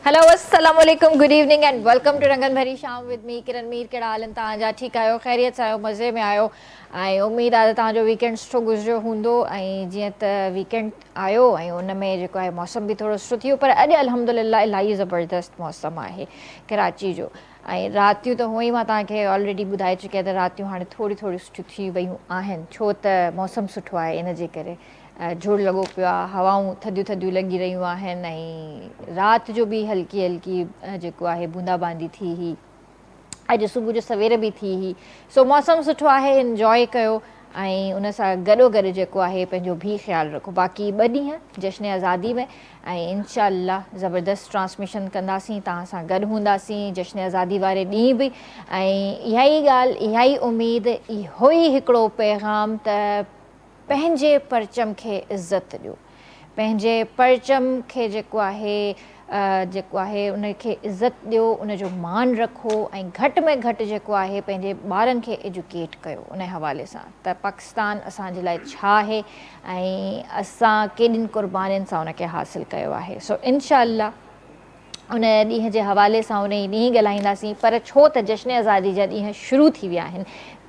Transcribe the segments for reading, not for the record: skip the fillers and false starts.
Hello अस्सलाम वालेकुम, good evening and welcome to रंगन भरी शाम विद मी किरण मीर। कहिड़ा हाल आहिनि तव्हांजा? ठीकु आहियो, ख़ैरियत सां आहियो, मज़े में आहियो? ऐं उमेदु आहे त तव्हांजो वीकेंड सुठो गुज़रियो हूंदो। ऐं जीअं त वीकेंड आयो ऐं उन में जेको आहे मौसम बि थोरो सुठो थी वियो, पर अॼु अल्हम्दुलिल्लाह इलाही ज़बरदस्त मौसम आहे कराची जो। ऐं रातियूं त हुअं ई मां तव्हांखे ऑलरेडी ॿुधाए चुकी आहियां त रातियूं हाणे थोरी थोरी सुठियूं थी वियूं आहिनि, छो त मौसम सुठो आहे इन जे करे। झुड़ लॻो पियो आहे, हवाऊं थधियूं थधियूं लॻी रहियूं आहिनि ऐं राति जो बि हल्की हल्की जेको आहे बूंदा बांदी थी हुई, अॼु सुबुह जो सवेर बि थी हुई। सो मौसम सुठो आहे, इंजॉय कयो ऐं उन सां गॾोगॾु जेको आहे पंहिंजो बि ख़्यालु रखो। बाक़ी 2 ॾींहं जश्न आज़ादी में ऐं इंशाअल्लाह ज़बरदस्त ट्रांसमिशन कंदासीं, तव्हां सां गॾु हूंदासीं जश्न आज़ादी वारे ॾींहुं बि। ऐं इहा ई ॻाल्हि, इहा ई उमेदु, इहो ई हिकिड़ो पैगाम त पंहिंजे परचम खे इज़त ॾियो, पंहिंजे परचम खे जेको आहे उनखे इज़त ॾियो, उनजो मान रखो ऐं घटि में घटि जेको आहे पंहिंजे ॿारनि खे एजुकेट कयो उन हवाले सां त पाकिस्तान असांजे लाइ छा आहे ऐं असां केॾिनि क़ुर्बानीनि सां उनखे हासिलु कयो आहे। सो इंशाअल्लाह उन ॾींहं जे हवाले सां उन ई ॾींहुं ॻाल्हाईंदासीं। पर छो त जश्न आज़ादी जा ॾींहं शुरू थी विया आहिनि,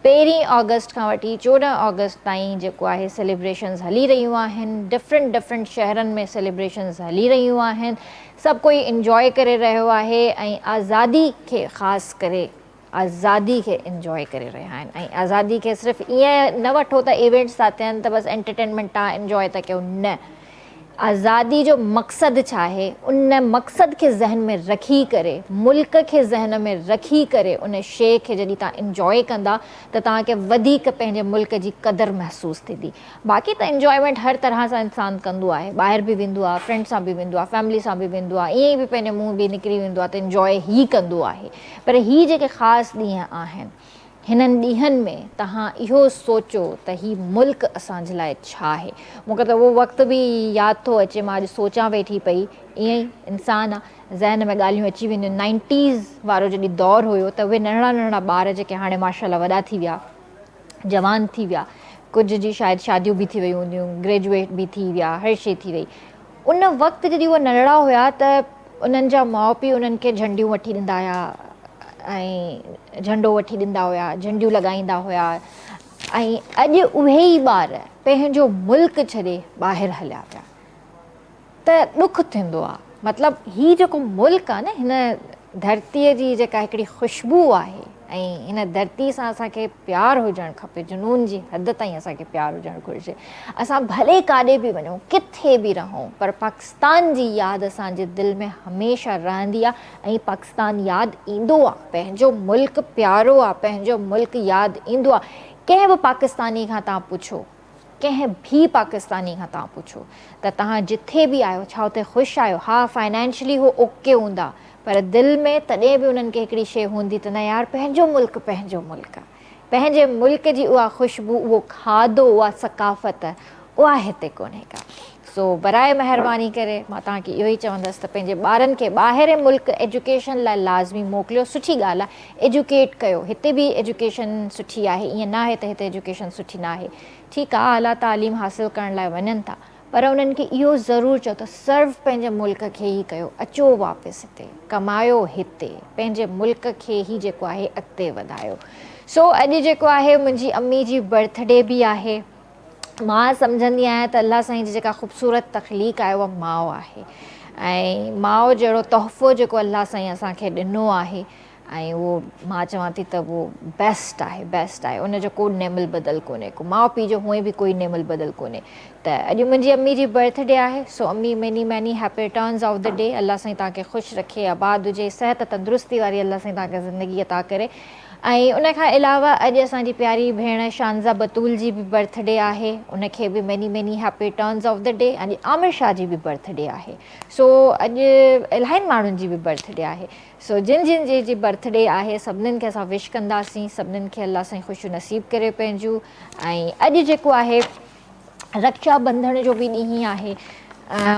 1 ऑगस्ट खां वठी 14 ऑगस्ट ताईं जेको आहे सेलिब्रेशन्स हली रहियूं आहिनि, डिफरेंट शहरनि में सेलिब्रेशन्स हली रहियूं आहिनि, सभु कोई इंजॉय करे रहियो आहे ऐं आज़ादी खे ख़ासि करे आज़ादी खे इंजॉय करे रहिया आहिनि। ऐं आज़ादी खे सिर्फ़ु ईअं न वठो त इवेंट्स था थियनि त बसि एंटरटेनमेंट था इंजॉय था कयो, न। आज़ादी जो मक़सदु छा आहे, उन मक़सद खे ज़हन में रखी करे, मुल्क खे ज़हन में रखी करे उन शइ खे जॾहिं तव्हां इंजॉय कंदा त तव्हांखे वधीक पंहिंजे मुल्क जी क़दुरु महसूसु थींदी। बाक़ी त इंजॉयमेंट हर तरह सां इंसानु कंदो आहे, ॿाहिरि बि वेंदो आहे, फ्रेंड सां बि वेंदो आहे, फैमिली सां बि वेंदो आहे, ईअं ई बि पंहिंजे मुंहुं बि निकिरी वेंदो आहे त इंजॉय ई कंदो आहे। पर हीअ जेके ख़ासि ॾींहं आहिनि, हिननि ॾींहंनि में तव्हां इहो सोचो त हीउ मुल्क असांजे लाइ छा आहे। मूंखे त उहो वक़्तु बि यादि थो अचे, मां अॼु सोचां वेठी पई, ईअं ई इंसानु आहे, ज़हन में ॻाल्हियूं अची वेंदियूं। 90s वारो जॾहिं दौरु हुयो त उहे नंढड़ा नंढड़ा ॿार जेके हाणे माशाअल्लाह वॾा थी विया, जवान थी विया, कुझु जी शायदि शादियूं बि थी वियूं हूंदियूं, ग्रेजुएट बि थी विया, हर शइ थी वई। उन वक़्तु जॾहिं उहे नंढड़ा हुया त उन्हनि जा माउ पीउ उन्हनि खे झंडियूं वठी ॾींदा हुया ऐं झंडो वठी ॾींदा हुया, झंडियूं लॻाईंदा हुया। ऐं अॼु उहे ई ॿार पंहिंजो मुल्क छॾे ॿाहिरि हलिया विया त ॾुखु थींदो आहे। मतिलबु हीउ जेको मुल्क आहे न, हिन धरतीअ जी जेका हिकिड़ी ख़ुशबू आहे ऐं हिन धरती सां असांखे प्यारु हुजणु खपे, जुनून जी हद ताईं असांखे प्यारु हुजणु घुरिजे। असां भले काॾे बि वञूं, किथे बि रहूं, पर पाकिस्तान जी यादि असांजे दिलि में हमेशह रहंदी आहे ऐं पाकिस्तान यादि ईंदो आहे। पंहिंजो मुल्क प्यारो आहे, पंहिंजो मुल्क यादि ईंदो आहे। कंहिं बि पाकिस्तानी खां तव्हां पुछो, कंहिं बि पाकिस्तानी खां तव्हां पुछो त तव्हां जिथे बि आहियो छा उते ख़ुशि आहियो? हा, फाइनेंशियली उहो ओके हूंदा, पर दिलि में तॾहिं बि उन्हनि खे हिकिड़ी शइ हूंदी त न यार, पंहिंजो मुल्क आहे, पंहिंजे मुल्क जी उहा ख़ुशबू, उहो खाधो, उहा सकाफ़त, उहा हिते कोन्हे का। सो बराए महिरबानी करे मां तव्हांखे इहो ई चवंदसि त पंहिंजे ॿारनि खे ॿाहिरि मुल्क एजुकेशन लाइ लाज़मी मोकिलियो। सुठी ॻाल्हि आहे, एजुकेट कयो, हिते बि एजुकेशन सुठी आहे, ईअं न आहे त हिते एजुकेशन सुठी न आहे। ठीकु आहे, आला तालीम हासिलु करण लाइ वञनि था, पर उन्हनि खे इहो ज़रूरु चओ त सर्व पंहिंजे मुल्क खे ई कयो, अचो वापसि हिते, कमायो हिते, पंहिंजे मुल्क खे ई जेको आहे अॻिते वधायो। सो अॼु जेको आहे मुंहिंजी अम्मी जी बर्थडे बि आहे। मां सम्झंदी आहियां त अलाह साईं जी जेका ख़ूबसूरत तख़लीक़ आहे उहा माउ आहे, ऐं माउ जहिड़ो तोहफ़ो जेको अलाह साईं असांखे ॾिनो आहे, ऐं उहो मां चवां थी त उहो बेस्ट आहे, बेस्ट आहे। उनजो को नेमल बदल कोन्हे, को माउ पीउ जो हुअं बि कोई नेमल बदल कोन्हे। त अॼु मुंहिंजी अम्मी जी बर्थडे आहे। सो अम्मी, many many happy returns of the day. अलाह साईं तव्हांखे ख़ुशि रखे, आबाद हुजे, सिहत तंदुरुस्ती वारी अलाह साईं तव्हांखे ज़िंदगी अता करे। ऐं उन खां अलावा अॼु असांजी प्यारी भेण शानज़ा बतूल जी बि बर्थडे आहे, उनखे बि many many happy returns of the day. अॼु आमिर शाह जी बि बर्थडे आहे। सो अॼु इलाही माण्हुनि जी बि बर्थडे आहे। सो जिन जिन जी बर्थडे आहे सभिनीनि खे असां विश कंदासीं, सभिनीनि खे अलाह साईं ख़ुशियूं नसीब करे पंहिंजूं। ऐं अॼु जेको आहे रक्षाबंधन जो बि ॾींहुं आहे,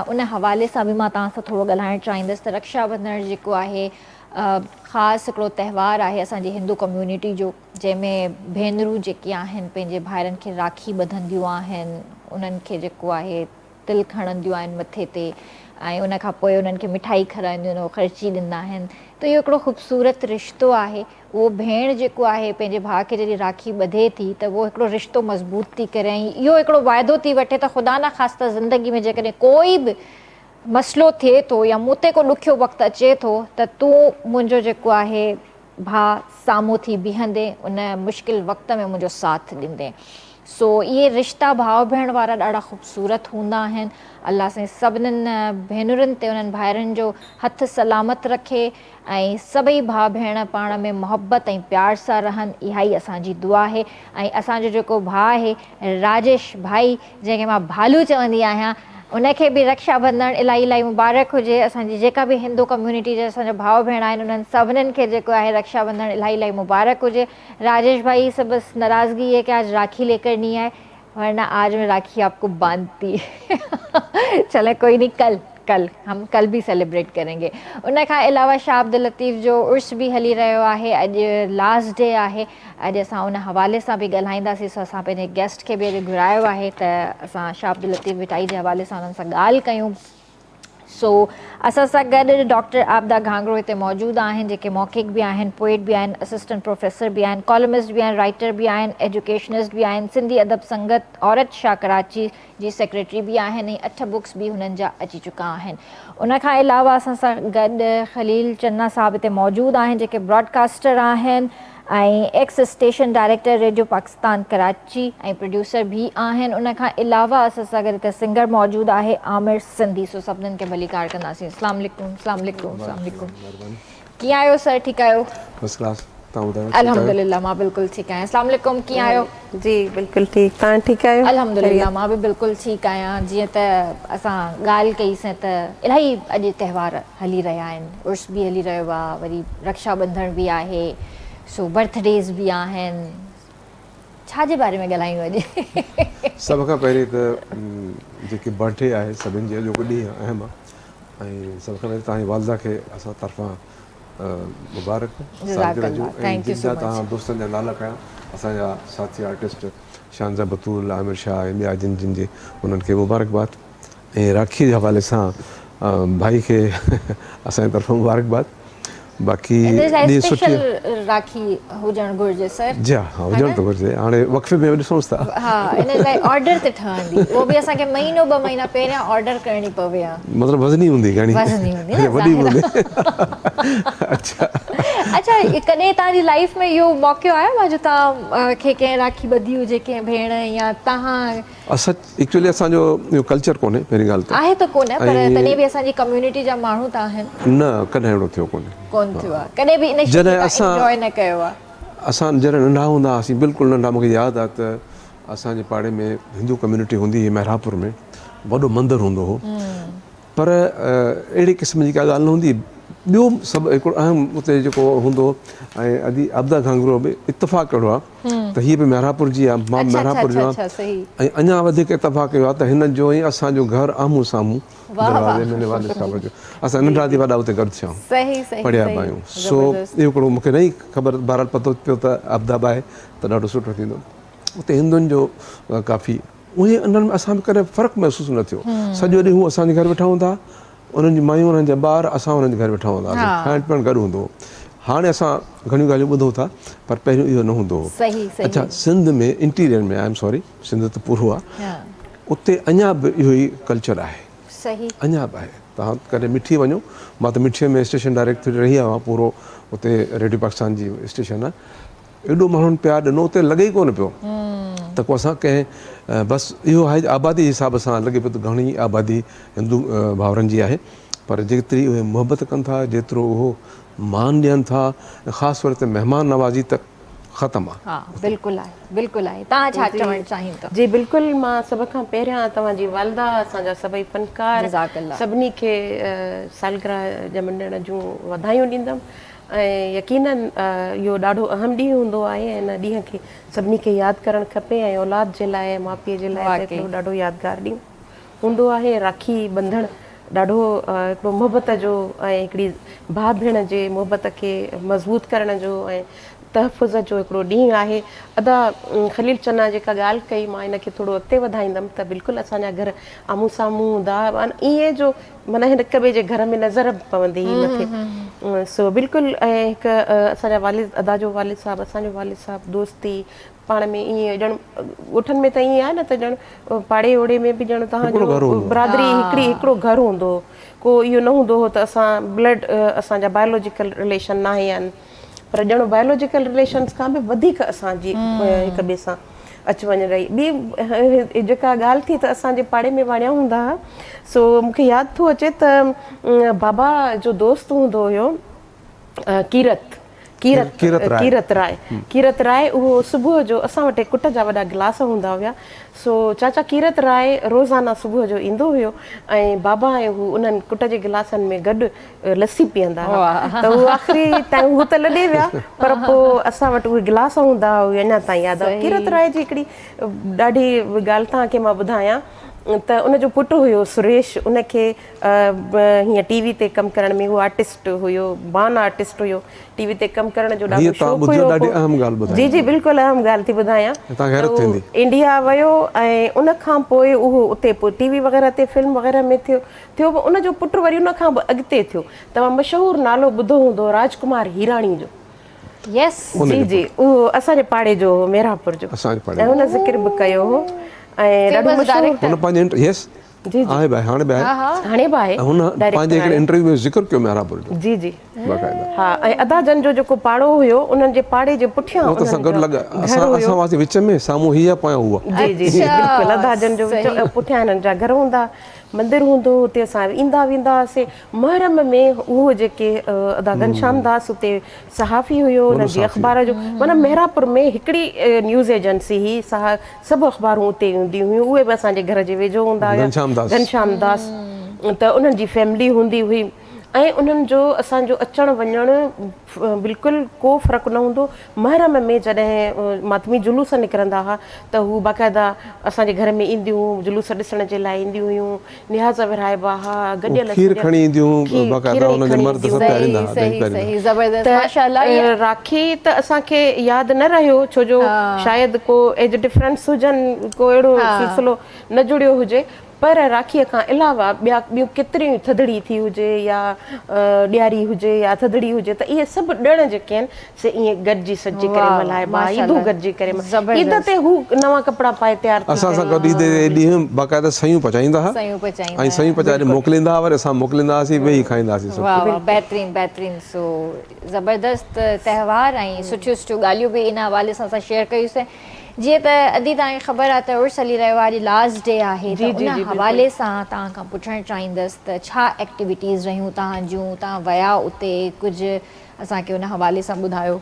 उन हवाले सां बि मां तव्हां सां थोरो ॻाल्हाइणु चाहींदसि त रक्षाबंधन जेको आहे ख़ासि हिकिड़ो त्योहारु आहे असांजी हिंदू कम्यूनिटी जो, जंहिंमें भेनरूं जेके आहिनि पंहिंजे भाइरनि खे राखी ॿधंदियूं आहिनि, उन्हनि खे जेको आहे तिल खणंदियूं आहिनि मथे ते ऐं उन खां पोइ उन्हनि खे मिठाई खाराईंदियूं आहिनि, उहो ख़र्ची ॾींदा आहिनि। त इहो हिकिड़ो ख़ूबसूरत रिश्तो आहे। उहो भेण जेको आहे पंहिंजे भाउ खे जॾहिं राखी ॿधे थी त उहो हिकिड़ो रिश्तो मज़बूत थी करे ऐं इहो हिकिड़ो वाइदो थी वठे त ख़ुदा न ख़ास्ता ज़िंदगी में जेकॾहिं कोई बि मसइलो थिए थो या मूं ते को ॾुखियो वक़्तु अचे थो त तूं मुंहिंजो जेको आहे भाउ साम्हूं थी बीहंदे उन मुश्किल वक़्त में मुंहिंजो साथ ॾींदे। सो इहे रिश्ता भाउ भेण वारा ॾाढा ख़ूबसूरत हूंदा आहिनि। अलाह साईं सभिनीनि भेनरुनि ते उन्हनि भाइरनि जो हथु सलामत रखे ऐं सभई भाउ भेण पाण में मुहबत ऐं प्यार सां रहनि, इहा ई असांजी दुआ आहे। ऐं असांजो जेको भाउ आहे राजेश भाई, जंहिंखे मां भालू चवंदी आहियां, उनखे बि रक्षाबंधन इलाही इलाही मुबारक हुजे। असांजी जेका बि हिंदू कम्यूनिटी जा असांजा भाउ भेण आहिनि उन्हनि सभिनीनि खे जेको आहे रक्षाबंधन इलाही इलाही मुबारक हुजे। राजेश भाई से बस नाराज़गी ये कि आज राखी लेकर नहीं आए, वरना आज मैं राखी आपको बांधती। चले कोई नहीं, हम कल भी सेलिब्रेट करेंगे। उन खां अलावा शाह अब्दुल लतीफ़ जो उर्स बि हली रहियो आहे, अॼु लास्ट डे आहे। अॼु असां उन हवाले सां बि ॻाल्हाईंदासीं। सो असां पंहिंजे गेस्ट खे बि अॼु घुरायो आहे त असां शाह अब्दुल लतीफ़ विटाई जे हवाले सां उन्हनि सां ॻाल्हि कयूं। सो असां सां गॾु डॉक्टर आबदा घांगरो हिते मौजूदु आहिनि, जेके मौक़िक़ बि आहिनि, पोइट बि आहिनि, असिस्टेंट प्रोफेसर बि आहिनि, कॉलमिस्ट बि आहिनि, राइटर बि आहिनि, एजुकेशनिस्ट बि आहिनि, सिंधी अदब संगत औरत शाह कराची जी सेक्रेटरी बि आहिनि ऐं 8 बुक्स बि हुननि जा अची चुका आहिनि। उन खां अलावा असां सां गॾु ख़लील चन्ना साहिबु हिते मौजूदु आहिनि, जेके ब्रॉडकास्टर आहिनि ऐं x station director radio Pakistan Karachi ऐं प्रोड्यूसर बि आहिनि। उन खां अलावा असां सां गॾु हिते सिंगर मौजूदु आहे आमिर सिंधी। सो सभिनीनि खे भली कार कंदासीं। अस्सलाम वालेकुम। अस्सलाम वालेकुम। अस्सलाम वालेकुम। कीअं आहियो सर? ठीकु आहियो? First class. अल्हम्दुलिल्लाह मां बिल्कुलु ठीकु आहियां। अस्सलाम वालेकुम। कीअं आहियो? जी बिल्कुलु ठीकु। तव्हां ठीकु आहियो? अल्हम्दुलिल्लाह मां बि बिल्कुलु ठीकु आहियां। जीअं त असां ॻाल्हि कईसीं त इलाही अॼु त्योहार हली रहिया आहिनि। उर्स बि हली रहियो आहे, वरी रक्षाबंधन बि आहे, सो बर्थडेज़ बि आहिनि। छा जे बारे में ॻाल्हायूं अॼु? सभ खां पहिरीं त जेकी बर्थडे आहे सभिनि जी अॼोको ॾींहुं अहम आहे ऐं सभ खां पहिरीं तव्हांजी वालदा खे असां तरफ़ां मुबारक सालगिरह जूं। ऐं जिन तव्हां दोस्तनि जा नाला कया, असांजा साथी आर्टिस्ट शानज़ा बतूल, आमिर शाह ऐं ॿिया जिन जे उन्हनि खे मुबारकबाद। ऐं राखी जे हवाले सां भाई खे असांजे तरफ़ां मुबारकबाद। बाक़ी ॾींहुं सुठी राखी हुजणु घुरिजे सर। जी हा, हुजणु त घुरिजे। हाणे वक़्फ़े में ॾिसूंसि था। हा, इन लाइ ऑर्डर ते ठहंदी, उहो बि असांखे महीनो 2 महीना पहिरियां ऑर्डर करणी पवे आहे। मतिलबु वज़नी हूंदी घणी? वज़नी हूंदी न, वॾी हूंदी। अच्छा कॾहिं तव्हांजी लाइफ में इहो मौक़ो आयो आहे जो तव्हां खे कंहिं राखी ॿधी हुजे, कंहिं भेण या तव्हां? असां एक्चुअली असांजो इहो कल्चर कोन्हे, पहिरीं ॻाल्हि त आहे त कोन्हे, पर तॾहिं बि असांजी कम्यूनिटी जा माण्हू त आहिनि। न, कॾहिं अहिड़ो थियो कोन्हे। कोन थियो आहे कॾहिं बि? इन शइ खे एंजॉय न कयो आहे? असां जॾहिं नंढा हूंदा हुआसीं, बिल्कुलु नंढा, मूंखे यादि आहे त असांजे पाड़े में हिंदू कम्यूनिटी हूंदी हुई, महिरापुर में वॾो मंदरु हूंदो हो, पर अहिड़ी क़िस्म जी का ॻाल्हि न हूंदी। ॿियो सभु हिकिड़ो अहम उते जेको हूंदो हो, ऐं अदी आबदा घांगरो बि इतफ़ाक़ कहिड़ो आहे त हीअ बि महिरापुर जी आहे, मां महिरापुर जो आहे। ऐं अञा वधीक इतफ़ाक़ इहो आहे त हिन जो ई असांजो घरु आम्हूं साम्हूं दरवाज़े में वाले साहिब जो। असां नंढा थी वॾा उते गॾु थिया आहियूं, पढ़िया बि आहियूं। सो इहो हिकिड़ो मूंखे नई ख़बर, बहरहाल पतो पियो त आबदाब आहे त ॾाढो सुठो थींदो। उते हिंदुनि जो काफ़ी उहे उन्हनि में असां बि कॾहिं फ़र्क़ु महसूसु न थियो। सॼो ॾींहुं हू असांजे घर वेठा हूंदा, उन्हनि जी मायूं, उन्हनि जा ॿार, असां उन्हनि जे घर वेठा हूंदा हुआसीं, खाइण पीअण गॾु हूंदो हो। हाणे असां घणियूं ॻाल्हियूं ॿुधूं था, पर पहिरियों इहो न हूंदो हो। अच्छा, सिंध में इंटीरियर में, आई एम सॉरी, सिंध त पूरो आहे, उते अञा बि इहो ई कल्चर आहे, अञा बि आहे। तव्हां कॾहिं मिठी वञो, मां त मिठीअ में स्टेशन डायरेक्टर रही आहियां, पूरो उते रेडियो पाकिस्तान जी स्टेशन आहे। एॾो माण्हुनि प्यारु ॾिनो, उते लॻे ई कोन पियो त को असां कंहिं, बसि इहो आहे आबादी जे हिसाब सां लॻे पियो त घणी आबादी हिंदू भाउरनि जी आहे, पर जेतिरी उहे मुहबत कनि था, जेतिरो उहो मान ॾियनि था, ख़ासि तौर ते महिमान नवाज़ी त ख़तमु आहे। हा, बिल्कुलु आहे, बिल्कुलु आहे। तव्हां छा चवणु चाहींदा? जी बिल्कुलु, मां सभ खां पहिरियां तव्हांजी वालदा, असांजा सभई फनकार, सभिनी खे सालगिरह ॼमण जूं वाधायूं ॾींदमि। ऐं यकीनन इहो ॾाढो अहम ॾींहुं हूंदो आहे, ऐं इन ॾींहं खे सभिनी खे यादि करणु खपे। ऐं औलाद जे लाइ, माउ पीउ जे लाइ हिकिड़ो ॾाढो यादगार ॾींहुं हूंदो आहे। राखी ॿंधणु ॾाढो हिकिड़ो मुहबत जो ऐं हिकिड़ी भाउ भेण जे मुहबत खे मज़बूत करण जो ऐं तहफ़ुज़ जो हिकिड़ो ॾींहुं आहे। अदा ख़लील चन्ना जेका ॻाल्हि कई मां हिनखे थोरो अॻिते वधाईंदमि त बिल्कुलु असांजा घर आम्हूं साम्हूं हूंदा ईअं जो माना हिक ॿिए जे घर में नज़र पवंदी हुई मथे। सो बिल्कुलु ऐं हिकु असांजा वालिद अदा जो वालिद साहिबु असांजो वालिद साहिबु दोस्ती पाण में ईअं ॼण ॻोठनि में त ईअं आहे न त ॼण पाड़े ओड़े में बि ॼण तव्हांजो बिरादरी हिकिड़ो घरु हूंदो हो। को इहो न हूंदो हो त असां ब्लड असांजा बायोलॉजिकल रिलेशन न आहिनि पर ॼण बायोलॉजिकल रिलेशन्स खां बि वधीक असांजी हिक ॿिए सां अच वञ रही। ॿी जेका ॻाल्हि थी त असांजे पाड़े में वणिया हूंदा हुआ। सो मूंखे यादि थो अचे त बाबा जो दोस्त हूंदो हुयो कीरत राय उहो सुबुह जो असां वटि कुट जा वॾा गिलास हूंदा हुया। सो चाचा कीरत राय रोज़ाना सुबुह जो ईंदो हुयो ऐं बाबा ऐं हू उन्हनि कुट जे गिलासनि में गॾु लस्सी पीअंदा हुआ। त उहो आख़िरी ताईं हू त लॾे विया पर पोइ असां वटि उहे गिलास हूंदा हुआ अञा ताईं यादि आहे। कीरत राय जी हिकिड़ी ॾाढी ॻाल्हि तव्हांखे मां ॿुधायां त उनजो पुटु हुयो सुरेश उनखे हीअं टीवी ते कमु करण में उहो आर्टिस्ट हुयो बान आर्टिस्ट हुयो टीवी ते कमु करण जो ॾाढो शौक़ु हुयो। जी जी बिल्कुलु अहम ॻाल्हि थी ॿुधायां। इंडिया वियो ऐं उन खां पोइ उहो उते पोइ टीवी वग़ैरह ते फिल्म वग़ैरह में थियो बि उनजो पुटु वरी उन खां बि अॻिते थियो। तव्हां मशहूरु नालो ॿुधो हूंदो राजकुमार हिराणी जो। यस जी जी उहो असांजे पाड़े जो मेरापुर जो ऐं हुन ज़िक्र बि कयो हो ऐं ॾाढो मशहूरु हुन पंहिंजे यस जी जी हाणे बि आहे हुन पंहिंजे हिकिड़े इंटरव्यू में ज़िक्र कयो मेरापुर जो। जी जी हा ऐं अदा जन जो जेको पाड़ो हुयो उन्हनि जे पाड़े जे पुठियां असां वासी विच में साम्हूं हीअ पाया हुआ। जी जी बिल्कुलु अदा जन जो पुठियां हिननि जा घर हूंदा मंदिर हूंदो हुते असां ईंदा वेंदा हुआसीं। मुहर्रम में उहो जेके अदा घनश्याम दास उते सहाफ़ी हुयो हुननि जी अख़बार जो माना मेरापुर में हिकिड़ी न्यूज़ एजेंसी हुई सभु अख़बारूं उते हूंदियूं हुयूं उहे बि असांजे घर जे वेझो हूंदा हुया घनश्याम दास त उन्हनि जी फैमिली हूंदी हुई ऐं उन्हनि जो असांजो अचणु वञणु बिल्कुलु को फ़र्क़ु न हूंदो। मुहर्रम में जॾहिं मातमी जुलूस निकिरंदा हुआ त हू बाक़ाइदा असांजे घर में ईंदियूं जुलूस ॾिसण जे लाइ ईंदियूं हुयूं निहाज़ विरहाइबा हुआ गॾियल राखी त असांखे यादि न रहियो छो जो शायदि को एज डिफरेंस हुजनि को अहिड़ो सिलसिलो न जुड़ियो हुजे पर राखीअ खां अलावा ॿियूं केतिरियूं थधिड़ी थी हुजे या ॾियारी हुजे या थधिड़ी हुजे त इहे सभु ॾिण जेके आहिनि से ईअं गॾिजी सॼी करे मल्हाइबा ईदूं गॾिजी करे ईद ते हू नवां कपिड़ा पाए तयारु असां सां गॾु ईद ॾींहुं बाक़ाइदा सयूं पचाईंदा हुआ ऐं सयूं पचाए मोकिलींदा हुआ वरी असां मोकिलींदा हुआसीं वेही खाईंदा हुआसीं। वाह वाह बहितरीनु बहितरीनु। सो ज़बरदस्त त्योहार ऐं सुठियूं सुठियूं ॻाल्हियूं बि इन हवाले सां असां शेयर कयूंसीं। जीअं त अदी तव्हांखे ख़बर आहे त उर्स हली रहियो आहे अॼु लास्ट डे आहे त उन हवाले सां तव्हां खां पुछणु चाहींदसि त छा एक्टिविटीज़ रहियूं तव्हांजूं तव्हां विया उते कुझु असांखे उन हवाले सां ॿुधायो।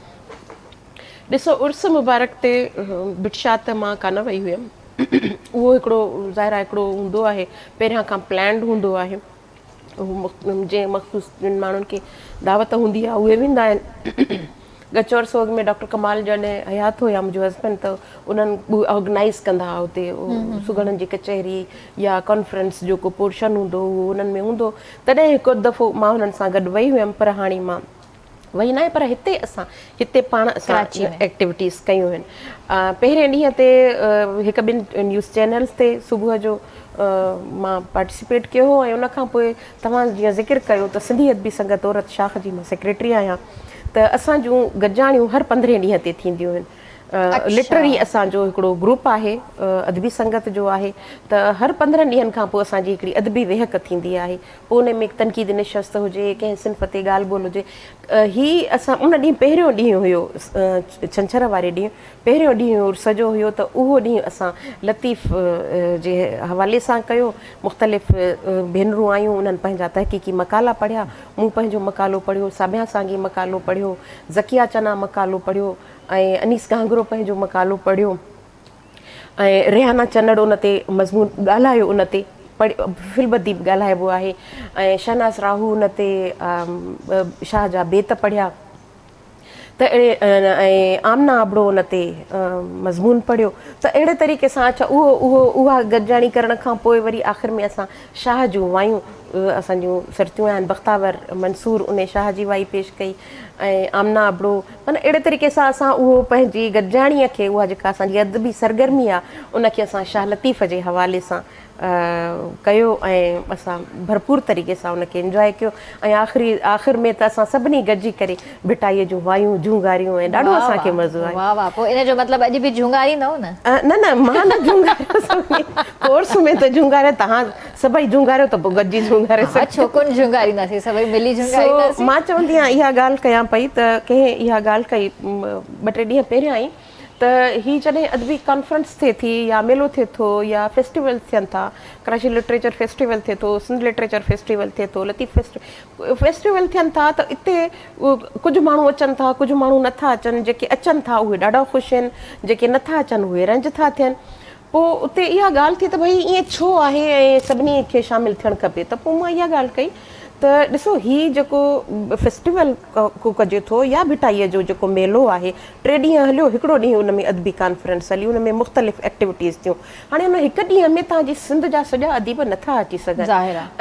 ॾिसो उर्स मुबारक ते बिटशा त मां कान वई हुयमि उहो हिकिड़ो ज़ाहिर आहे हिकिड़ो हूंदो आहे पहिरियां खां प्लैंड हूंदो आहे जंहिं मख़सूस जिन माण्हुनि खे दावत हूंदी आहे उहे वेंदा आहिनि। गचौर सोग में डॉक्टर कमाल जॾहिं हयात हुया मुंहिंजो हस्बैंड त उन्हनि ऑर्गेनाइज़ कंदा हुआ हुते सुगड़नि जी कचहरी या कॉन्फ्रेंस जो को पोर्शन हूंदो उहो उन्हनि में हूंदो तॾहिं हिकु दफ़ो मां हुननि सां गॾु वई हुयमि पर हाणे मां वई न आहे पर हिते पाण असां एक्टिविटीज़ कयूं आहिनि। पहिरें ॾींहं ते हिकु ॿिनि न्यूज़ चैनल्स ते सुबुह जो मां पार्टिसिपेट कयो हो ऐं उनखां पोइ तव्हां जीअं ज़िक्र कयो त सिंधी अदबी संगत औरत शाख जी मां सेक्रेटरी आहियां त असां जूं गॾिजाणियूं हर 15 ॾींहं ते थींदियूं आहिनि। लिटररी असांजो हिकिड़ो ग्रुप आहे अदबी संगत जो आहे त हर 15 ॾींहंनि खां पोइ असांजी हिकिड़ी अदबी वेहक थींदी आहे पोइ उन में तनक़ीद निशस्त हुजे कंहिं सिंफ़ ते ॻाल्हि ॿोल हुजे। ही असां उन ॾींहुं पहिरियों ॾींहुं हुयो छंछर वारे ॾींहुं पहिरियों ॾींहुं सॼो हुयो त उहो ॾींहुं असां लतीफ़ जे हवाले सां कयो। मुख़्तलिफ़ भेनरूं आयूं उन्हनि पंहिंजा तहक़ीक़ी मकाला पढ़िया मूं पंहिंजो मकालो पढ़ियो साबिया सांगी मकालो पढ़ियो ज़किया चना मकालो पढ़ियो ऐं अनीस गांगरो पंहिंजो मकालो पढ़ियो ऐं रेहाना चनड़ उन ते मज़मून ॻाल्हायो उन ते फिलबदीब ॻाल्हाइबो आहे ऐं शहनाज़ राहू उन ते शाह जा बेत पढ़िया त ऐं आमना आबड़ो उन ते मज़मून पढ़ियो त अहिड़े तरीक़े सां अच्छा उहा गॾिजाणी करण खां पोइ वरी आख़िर में असां शाह जूं वायूं असांजूं सरतियूं आहिनि बख़्तावर मंसूर उन शाह जी वाई पेश कई ऐं आमना अबड़ो माना अहिड़े तरीक़े सां असां उहो पंहिंजी गॾिजाणीअ खे उहा जेका असांजी अदबी सरगर्मी आहे उनखे असां शाह लतीफ़ जे हवाले सां कयो ऐं असां भरपूर तरीक़े सां उनखे इंजॉय कयो ऐं आख़िर में त असां सभिनी गॾिजी करे भिटाईअ जूं वायूं झूंगारियूं ऐं ॾाढो असांखे मज़ो आयो। वाह वाह, पोइ इन जो मतिलबु अॼु बि झूंगारींदव न? न न मां न झूंगारियो, कोर्स में त झूंगारियो, तव्हां सभई झूंगारियो त पोइ गॾिजी झूंगारे सघो। छो कोन झूंगारींदासीं, सभई मिली झूंगारींदासीं। मां चवंदी आहियां इहा ॻाल्हि कयां पई त कंहिं इहा ॻाल्हि कई 2-3 ॾींहं पहिरियां ई त ही जॾहिं अदबी कॉन्फ्रेंस थिए थी या मेलो थिए थो या फेस्टिवल थियनि था, कराची लिटरेचर फेस्टिवल थिए थो, सिंध लिटरेचर फेस्टिवल थिए थो, लतीफ़ फेस्टिवल थियनि था त हिते कुझु माण्हू अचनि था, कुझु माण्हू नथा अचनि, जेके अचनि था उहे ॾाढा ख़ुशि आहिनि, जेके नथा अचनि उहे रंज था थियनि। पोइ उते इहा ॻाल्हि थी त भई ईअं छो आहे ऐं सभिनी खे शामिलु थियणु खपे। त पोइ मां इहा ॻाल्हि कई त ॾिसो हीउ जेको फेस्टिवल को कजे थो या भिटाईअ जो जेको मेलो आहे 3 ॾींहं हलियो, हिकिड़ो ॾींहुं उन में अदबी कॉन्फ्रेंस हली, उन में मुख़्तलिफ़ एक्टिविटीज़ थियूं। हाणे उन हिकु ॾींहं में तव्हांजी सिंध जा सॼा अदीब नथा अची सघनि।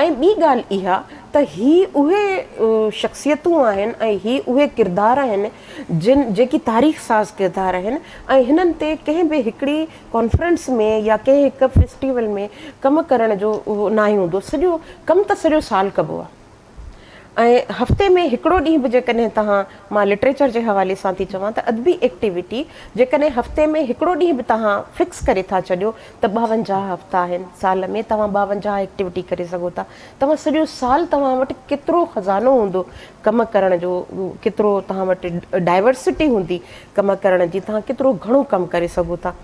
ऐं ॿी ॻाल्हि इहा त ही उहे शख़्सियतूं आहिनि ऐं ही उहे किरदार आहिनि जेकी तारीख़ साज़ किरदार आहिनि ऐं हिननि ते कंहिं बि हिकिड़ी कॉन्फ्रेंस में या कंहिं हिकु फेस्टिवल में कमु करण जो न ई हूंदो। सॼो कमु त सॼो साल कबो आहे ऐं हफ़्ते में हिकिड़ो ॾींहुं बि जेकॾहिं तव्हां, मां लिटरेचर जे हवाले सां थी चवां त अदबी एक्टिविटी जेकॾहिं हफ़्ते में हिकिड़ो ॾींहुं बि तव्हां फिक्स करे था छॾियो त 52 हफ़्ता आहिनि साल में, तव्हां 52 एक्टिविटी करे सघो था। तव्हां सॼो साल तव्हां वटि केतिरो ख़ज़ानो हूंदो कमु करण जो, केतिरो तव्हां वटि डाइवर्सिटी हूंदी कमु करण जी, तव्हां केतिरो घणो कमु करे सघो था।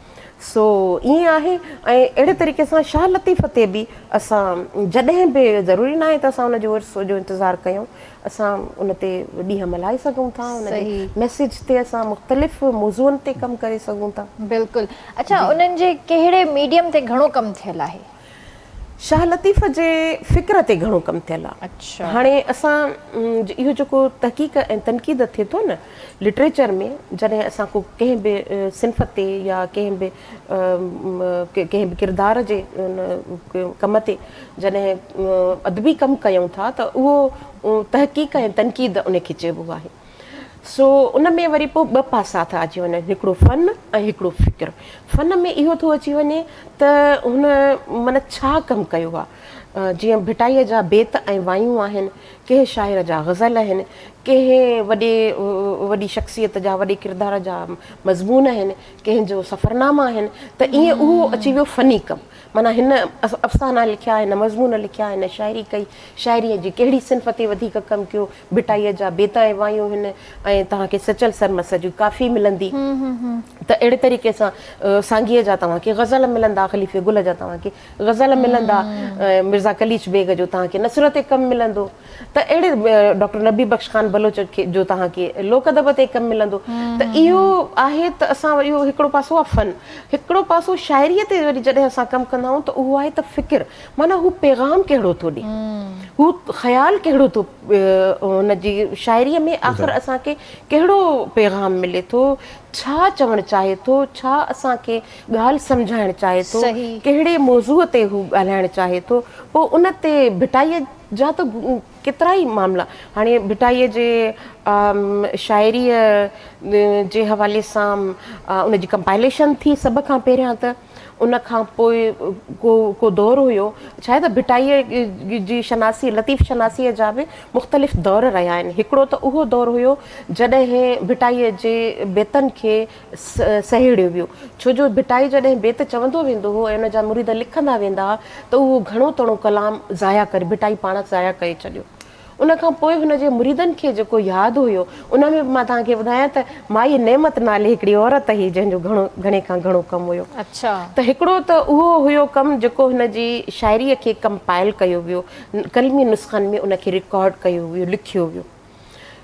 सो ईअं आहे। ऐं अहिड़े तरीक़े सां शाह लतीफ़ ते बि असां जॾहिं बि ज़रूरी न आहे त असां उनजो उर्स जो इंतज़ारु कयूं, असां उन ते ॾींहं मल्हाए सघूं था, उन मैसेज ते असां मुख़्तलिफ़ मौज़ूअनि ते कमु करे सघूं था। बिल्कुलु। अच्छा, उन्हनि जे कहिड़े मीडियम ते घणो कमु थियल आहे? शाह लतीफ़ जे फ़िक्र ते घणो कमु थियल आहे। अच्छा। हाणे असां इहो जेको तहक़ीक़ ऐं तनक़ीद थिए थो न लिटरेचर में, जॾहिं असां को कंहिं बि सिन्फ़ ते या कंहिं बि किरदार जे कम ते जॾहिं अदबी कमु कयूं था त उहो तहक़ीक़ ऐं तनक़ीद उनखे चइबो आहे। सो उन में वरी पोइ 2 पासा था अची वञनि, हिकिड़ो फ़न ऐं हिकिड़ो फ़िक्र। फ़न में इहो थो अची वञे त हुन माना छा कमु कयो आहे। जीअं भिटाईअ जा बेत ऐं वायूं आहिनि, कंहिं शाइर जा ग़ज़ल आहिनि, कंहिं वॾी शख़्सियत जा वॾे किरदार जा मज़मून आहिनि, कंहिंजो सफ़रनामा आहिनि, त ईअं उहो अची वियो फ़नी कमु। माना हिन अफ़साना लिखिया, हिन मज़मून लिखिया, हिन शाइरी कई, शाइरीअ जी कहिड़ी सिन्फ़ ते वधीक कमु कयो, भिटाईअ जा बेत ऐं वायूं हिन, ऐं तव्हांखे सचल सरमस जी काफ़ी मिलंदी। त अहिड़े तरीक़े सां सांगीअ जा तव्हांखे ग़ज़ल मिलंदा, ख़लीफ़े गुल जा तव्हांखे ग़ज़ल मिलंदा, मिर्ज़ा कलीच बेग जो तव्हांखे नसर ते कमु मिलंदो, त अहिड़े डॉक्टर नबी बख़्श ख़ान बलोच जो तव्हांखे लोक अदब ते कमु मिलंदो। त इहो आहे त असां इहो हिकिड़ो पासो आहे फ़न, हिकिड़ो पासो शाइरीअ ते वरी जॾहिं असां कमु कंदा आहियूं त उहो आहे त फ़िक्र। माना हू पैगाम कहिड़ो थो ॾिए, हू ख़्यालु कहिड़ो थो, हुनजी शाइरीअ में आख़िर असांखे कहिड़ो पैगाम मिले थो, छा चवणु चाहे थो, छा असांखे ॻाल्हि सम्झाइणु चाहे थो, कहिड़े मौज़ूअ ते हू ॻाल्हाइणु चाहे थो। पोइ उन ते भिटाईअ जा त केतिरा ई मामला, हाणे भिटाईअ जे शाइरीअ जे हवाले सां उनजी कंपाइलेशन थी सभ खां पहिरियां त, उन खां पोइ को दौरु हुयो, शायदि भिटाईअ जी शनासी, लतीफ़ शनासीअ जा बि मुख़्तलिफ़ दौर रहिया आहिनि। हिकिड़ो त उहो दौरु हुयो जॾहिं भिटाईअ जे बेतनि खे सहेड़ियो वियो, छो जो भिटाई जॾहिं बेत चवंदो वेंदो हो ऐं उन जा मुरीद लिखंदा वेंदा हुआ त उहो घणो तणो कलाम ज़ाया करे, भिटाई पाण ज़ाया करे छॾियो। उन खां पोइ हुनजे मुरीदनि खे जेको यादि हुयो, उन में मां तव्हांखे ॿुधायां त माई नेमत नाले हिकिड़ी औरत हुई जंहिंजो घणे खां घणो कमु हुयो। अच्छा। त हिकिड़ो त उहो हुयो कमु जेको हुनजी शाइरीअ खे कंपाइल कयो वियो, कलमी नुस्ख़नि में उनखे रिकॉर्ड कयो वियो, लिखियो वियो।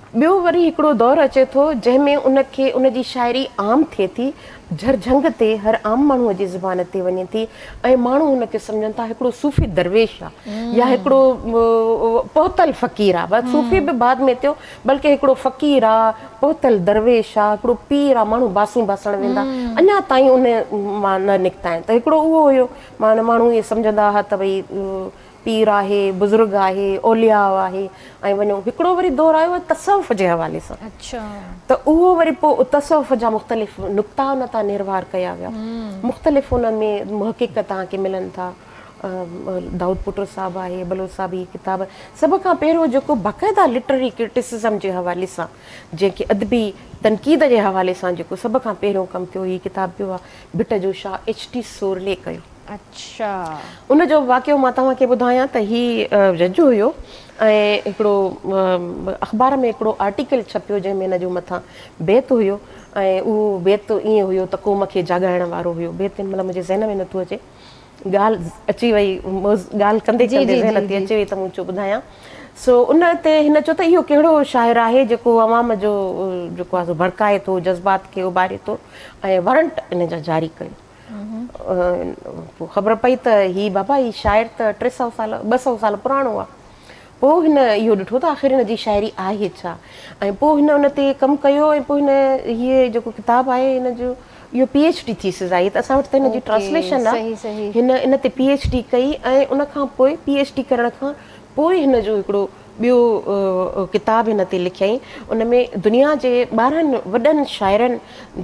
ॿियो वरी हिकिड़ो दौरु अचे थो जंहिंमें उनखे उनजी शाइरी आम थिए थी, झरझंग ते हर आम माण्हूअ जी ज़ुबान ते वञे थी ऐं माण्हू हुनखे सम्झनि था हिकिड़ो सूफ़ी दरवेश आहे या हिकिड़ो पहुतल फ़क़ीर आहे। बसि सूफ़ी बि बाद में थियो, बल्कि हिकिड़ो फ़क़ीर आहे, पहुतल दरवेश आहे, हिकिड़ो पीर आहे, माण्हू बासूं बासण वेंदा, अञा ताईं उन मां न निकिता आहिनि। त हिकिड़ो उहो हुयो, माण्हू इहे सम्झंदा हुआ त भई पीर आहे, बुज़ुर्ग आहे, औलिया आहे, ऐं वञो हिकिड़ो वरी दौर आयो आहे तसव्वुफ़ जे हवाले सां। अच्छा। त उहो वरी पोइ तसव्वुफ़ जा मुख़्तलिफ़ नुक़्ता उन तां निर्वार कया विया, मुख़्तलिफ़ उन में मुहक़िक़ तव्हांखे मिलनि था। दाऊद पुटु साहिबु आहे, बलोच साहिब जी किताब, सभ खां पहिरियों जेको बाक़ाइदा लिटरेरी क्रिटिसिज़म जे हवाले सां, जंहिंखे अदबी तनक़ीद जे हवाले सां जेको सभ खां पहिरियों कमु कयो, हीअ किताब पियो आहे भिट जो शाह H.T. सोरले कयो। अच्छा। उन जो वाक़ियो मां तव्हांखे ॿुधायां त हीउ जज हुयो ऐं हिकिड़ो अख़बार में हिकिड़ो आर्टिकल छपियो जंहिंमें हिन जो मथां बेत हुयो, ऐं उहो बेत ईअं हुयो त क़ौम खे जाॻाइण वारो हुयो। बेत हिन महिल मुंहिंजे ज़हन में नथो अचे, ॻाल्हि अची वई, ॻाल्हि कंदे कंदे ज़हन अची वई त मूं चयो ॿुधायां। सो उन ते हिन चयो त इहो कहिड़ो शाइर आहे जेको अवाम जो जेको आहे भड़काए थो, जज़्बात खे उभारे थो, ऐं वारंट इन जा जारी कयो। पोइ ख़बर पई त हीअ बाबा हीअ शाइर त 300 साल 200 साल पुराणो आहे। पोइ हिन इहो ॾिठो त आख़िर हिन जी शाइरी आहे छा, ऐं पोइ हिन उन ते कमु कयो, ऐं पोइ हिन हीअ जेको किताबु आहे हिन जो इहो PhD थीसिस आहे, त असां वटि त हिन जी ट्रांसलेशन आहे। हिन इन ते PhD कई, ऐं उन खां पोइ PhD करण खां पोइ हिन जो हिकिड़ो ॿियो किताबु हिन ते लिखियईं। उन में दुनिया जे 12 वॾनि शाइरनि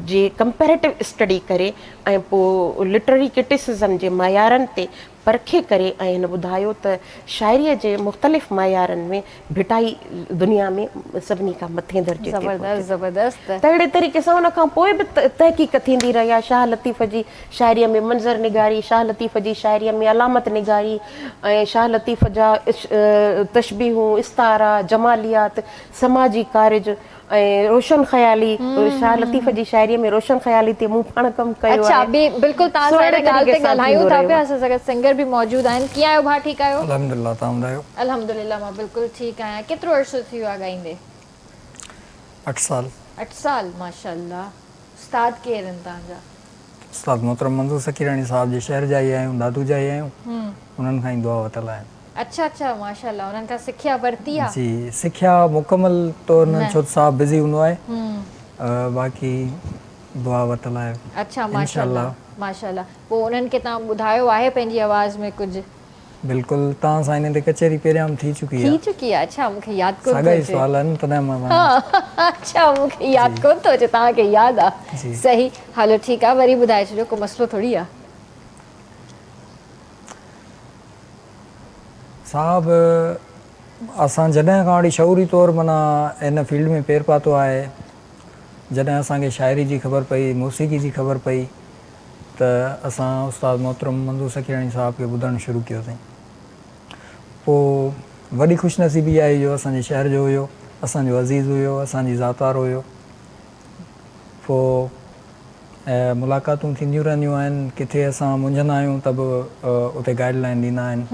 जे कंपेरेटिव स्टडी करे ऐं पोइ लिटरेरी क्रिटिसिज़म जे मयारनि ते परखे करे, ऐं हिन ॿुधायो त शाइरीअ जे मुख़्तलिफ़ मयारनि में भिटाई दुनिया में सभिनी खां मथे दर्जे ते ज़बरदस्त। त अहिड़े तरीक़े सां उन खां पोइ बि तहक़ीक़ थींदी रही आहे। शाह लतीफ़ जी शाइरीअ में मंज़र निगारी, शाह लतीफ़ जी शाइरीअ में अलामत निगारी, ऐं शाह लतीफ़ जा तशबीहूं, इस्तारा, जमालियात, समाजी कारज, ऐं रोशन ख़याली। शाह लतीफ़ जी शाइरीअ में रोशन ख़याली ते मूं पाण कमु कयो आहे। अच्छा, बिल्कुलु तव्हां सां हिन ॻाल्हि ते ॻाल्हायूं था पिया। असां सां गॾु सिंगर बि मौजूदु आहिनि। कीअं आहियो भाउ, ठीकु आहियो? अल्हम्दुलिल्लाह, तव्हां ॿुधायो? अल्हम्दुलिल्लाह, मां बिल्कुलु ठीकु आहियां। केतिरो अर्सो थी वियो आहे ॻाईंदे? 8 साल। 8 साल, माशाअल्लाह। उस्ताद केरु आहिनि तव्हांजा? उस्ताद मोहतरम मंज़ूर सकीरानी साहिब जे शहर जा ई आहियूं, दादू जा ई आहियूं, उन्हनि खां ई दुआ वरितल आहे। अच्छा अच्छा, माशाअल्लाह, उन्हनि खां सिखिया वरिती आहे? जी, सिखिया मुकमल तौर न, छो त साहिबु बिज़ी हूंदो आहे, बाक़ी दुआ वरितल आहे। अच्छा, माशाअल्लाह माशाअल्लाह। पोइ उन्हनि खे तव्हां ॿुधायो आहे पंहिंजी आवाज़ में कुझु? बिल्कुलु, तव्हां सां हिन ते कचहरी पहिरियां थी चुकी आहे। अच्छा, मूंखे यादि कोन थो साॻा ई सुवाल आहिनि, तॾहिं मां अच्छा, मूंखे यादि कोन थो अचे, तव्हांखे यादि आहे? सही, हलो ठीकु आहे, वरी ॿुधाए छॾियो, को मसइलो थोरी आहे। साहिबु असां जॾहिं खां वठी शऊरी तौरु माना इन फील्ड में पेर पातो आहे, जॾहिं असांखे शाइरी जी ख़बर पई, मौसीक़ी जी ख़बर पई, त असां उस्ताद मोहतरम मंज़ूर सकीरानी साहिब खे ॿुधणु शुरू कयोसीं। पोइ वॾी ख़ुशनसीबी आहे जो असांजे शहर जो हुयो, असांजो अज़ीज़ हुयो, असांजी ज़ातार हुयो। पोइ मुलाक़ातूं थींदियूं रहंदियूं आहिनि, किथे असां मुंझंदा आहियूं त बि उते गाइडलाइन ॾींदा आहिनि।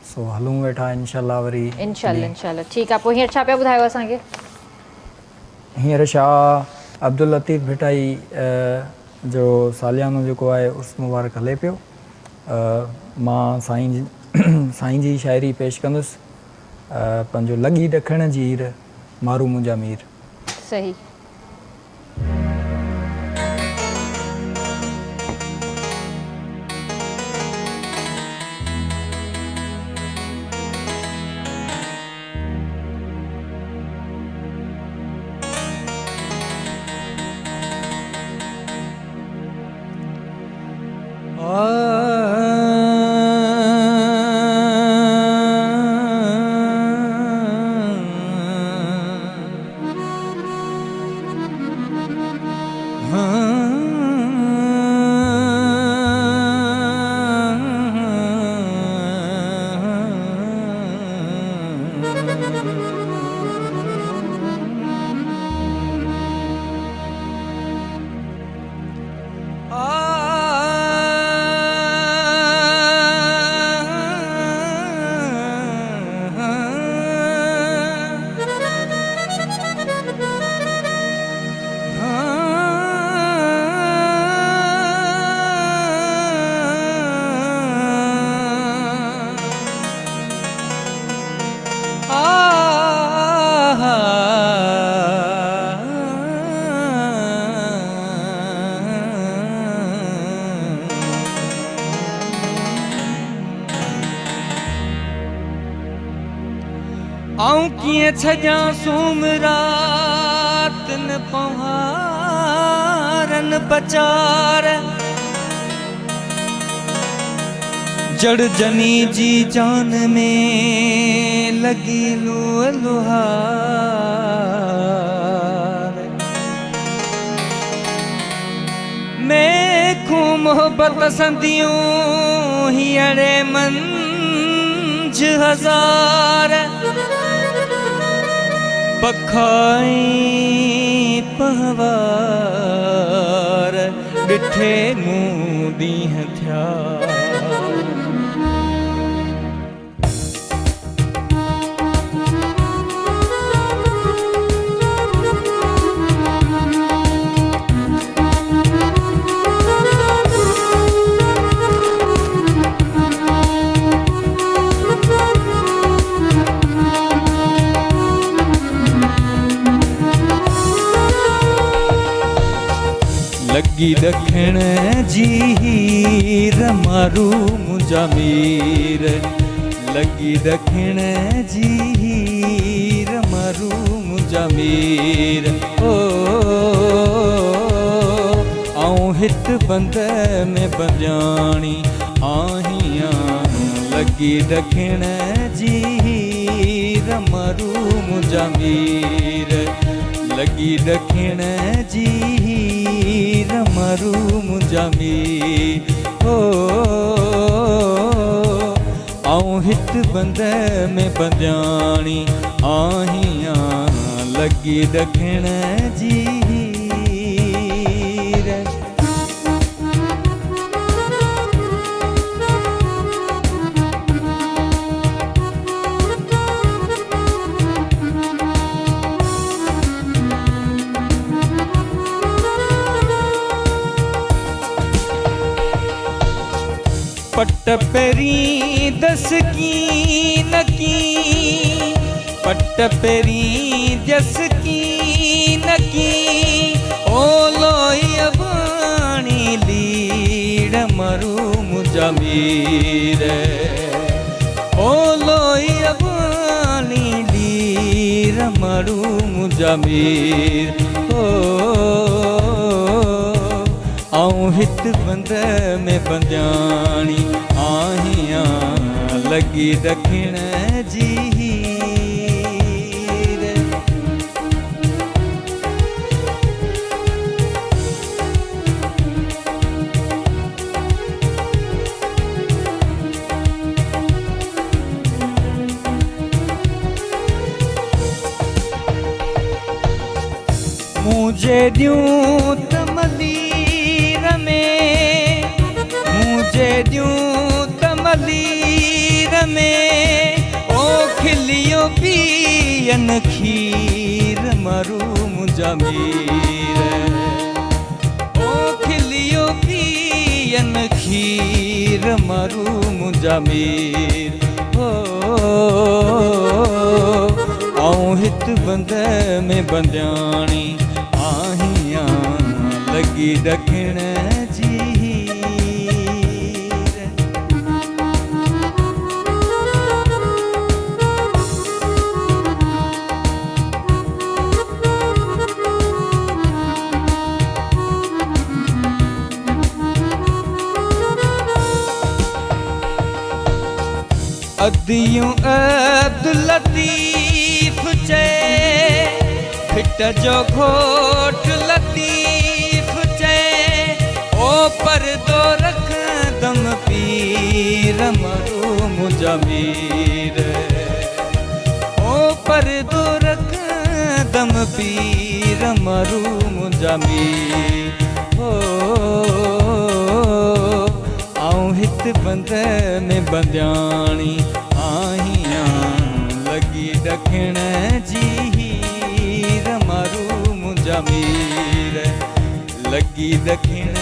सो हलूं वेठा इंशाअल्लाह वरी। इंशाअल्लाह ठीकु आहे। पोइ हींअर छा पिया ॿुधायो असांखे? हींअर शाह अब्दुल लतीफ़ भिटाई जो सालियानो जेको आहे उर्स मुबारक हले पियो। मां साईं जी शाइरी पेश कंदुसि, पंहिंजो लॻी ॾखण जी हीर मारू मुंहिंजा मीर। सही। आऊं किए छजा सूमरात न पहारन बचार जड़ जनी जी जान में लगी लुहार मैं खू मोहब्बत संदियों ही अड़े मंझ हजार पखाई पहवार डिठे मुँह दीह थिया लगी दखण जी रमारू मुंजा मीर लगी दखण जी रमारू मुंजा मीर ओ आऊं हित बंद में बंजानी आहियां लगी दखण जी रमारू मुंजा मीर लगी दखण जी रमारू मुंजा मीर हो आऊं हित बंद में बंजानी आहियां लगी दखण जी पट पेरी दस की नकी पट पेरी दस की नकी ओ लोई अबानी लीड़ मरू मुंजा मीर ओ लोई अबानी लीड़ मरू मुंजा मीर ओ आऊं हित बंद में बंजानी आहियां लगी दखण जी मुझे ड्यूं तमलीर में मुझे ड्यूं तमलीर में ओ खिलियो पियन खीर मरू मुंजा मीर ओ खिलियो पियन खीर मरू मुंजा मीर ओ आऊं हित बंद में बंजानी आहियां लगी दखण जी अदियूं अब्दुल लतीफ चे फिट जो घोट लतीफ चे ओ पर्दो रख दम पीर मरू मुंजा मीर ओ पर्दो रख दम पीर मरू मुंजा मीर ओ आऊं हित बंद में बंजानी आहियां लगी दखण जी रमारू मुंजा मीर लगी दखण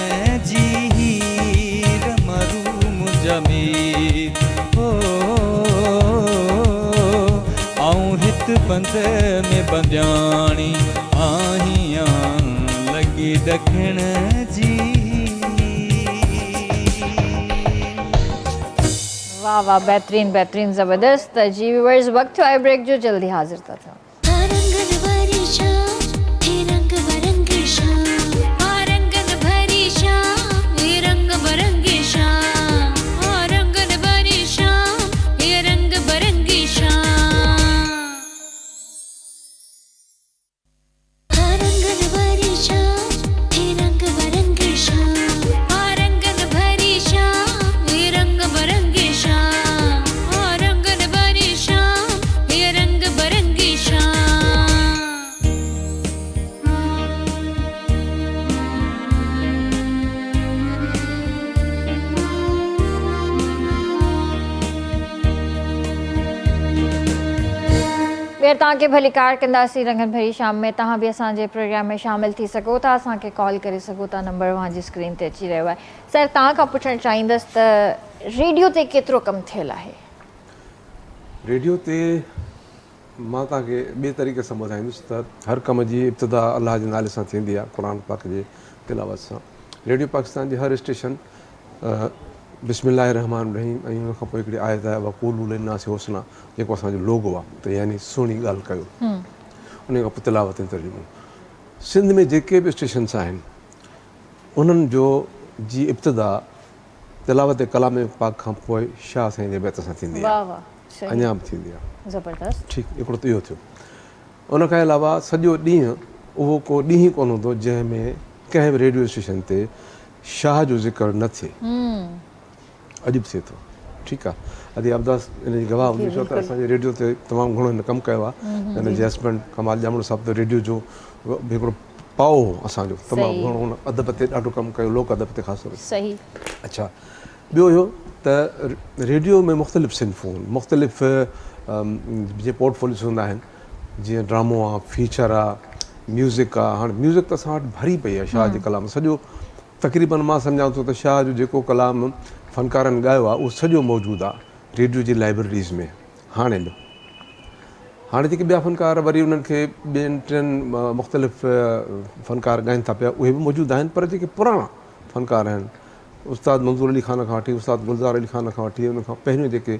जी रमारू मुंजा मीर हो आऊं हित बंद में बंजानी आहियां लगी दखण जी वाह वाह, बेहतरीन बेहतरीन, ज़बरदस्त। जी व्यूअर्स, वक्त है ब्रेक जो, जल्दी हाजिर था। ॿीहर तव्हांखे भली कार कंदासीं रंगन भरी शाम में। तव्हां बि असांजे प्रोग्राम में शामिल थी सघो था, असांखे कॉल करे सघो था, नंबर वहां जी स्क्रीन ते अची रहियो आहे। सर, तव्हां खां पुछणु चाहींदसि त रेडियो ते केतिरो कमु थियल आहे? रेडियो ते मां तव्हांखे ॿिए तरीक़े सां ॿुधाईंदुसि त हर कम जी इब्तिदा अलाह जे नाले सां थींदी आहे, क़ुर पाक जे तिलावत सां। रेडियो पाकिस्तान जे हर स्टेशन बिस्मिल्लाह रहमान रहीम ऐं उन खां पोइ हिकिड़ी आयत आहे वक़ूलू लिन्नासि हुस्ना, जेको असांजो लोगो आहे, त यानी सुहिणी ॻाल्हि कयो। उन खां पोइ तिलावत ऐं तर्जुमो। सिंध में जेके बि स्टेशन्स आहिनि उन्हनि जो जी इब्तिदा तिलावत कलाम पाक खां पोइ शाह साईं जे बैत सां थींदी आहे, अञा बि थींदी आहे। ज़बरदस्त। ठीकु, हिकिड़ो त इहो थियो। उन खां अलावा सॼो ॾींहुं उहो को ॾींहुं ई कोन हूंदो जंहिंमें कंहिं बि रेडियो स्टेशन ते शाह जो ज़िक्र न थिए। अॼु बि थिए थो। ठीकु आहे, अदी अब्दास इन जी गवाह हूंदी, छो त असांजे रेडियो ते तमामु घणो हिन कमु कयो आहे। हिन जे हस्बैंड कमाल ॼामण साहिब त रेडियो जो हिकिड़ो पाओ हो असांजो, तमामु घणो हुन अदब ते ॾाढो कमु कयो, लोक अदब ते ख़ासि तौर ते। सही। अच्छा, ॿियो इहो त रेडियो में मुख़्तलिफ़ सिन्फ़ूं, मुख़्तलिफ़ जीअं पोर्टफोलियोस हूंदा आहिनि, जीअं ड्रामो आहे, फीचर आहे, म्यूज़िक आहे। हाणे म्यूज़िक त असां वटि भरी पई आहे शाह जे कलाम, सॼो तक़रीबन मां सम्झां थो त शाह जो जेको कलाम फ़नकारनि ॻायो आहे उहो सॼो मौजूदु आहे रेडियो जी लाइब्रेरीज़ में। हाणे बि हाणे जेके ॿिया फ़नकार वरी उन्हनि खे ॿियनि टिनि मुख़्तलिफ़ फ़नकार ॻाइनि था पिया, उहे बि मौजूदु आहिनि, पर जेके पुराणा फ़नकार आहिनि, उस्ताद मंज़ूर अली ख़ान खां वठी उस्ताद गुलज़ार अली ख़ान खां वठी, उन खां पहिरियों जेके,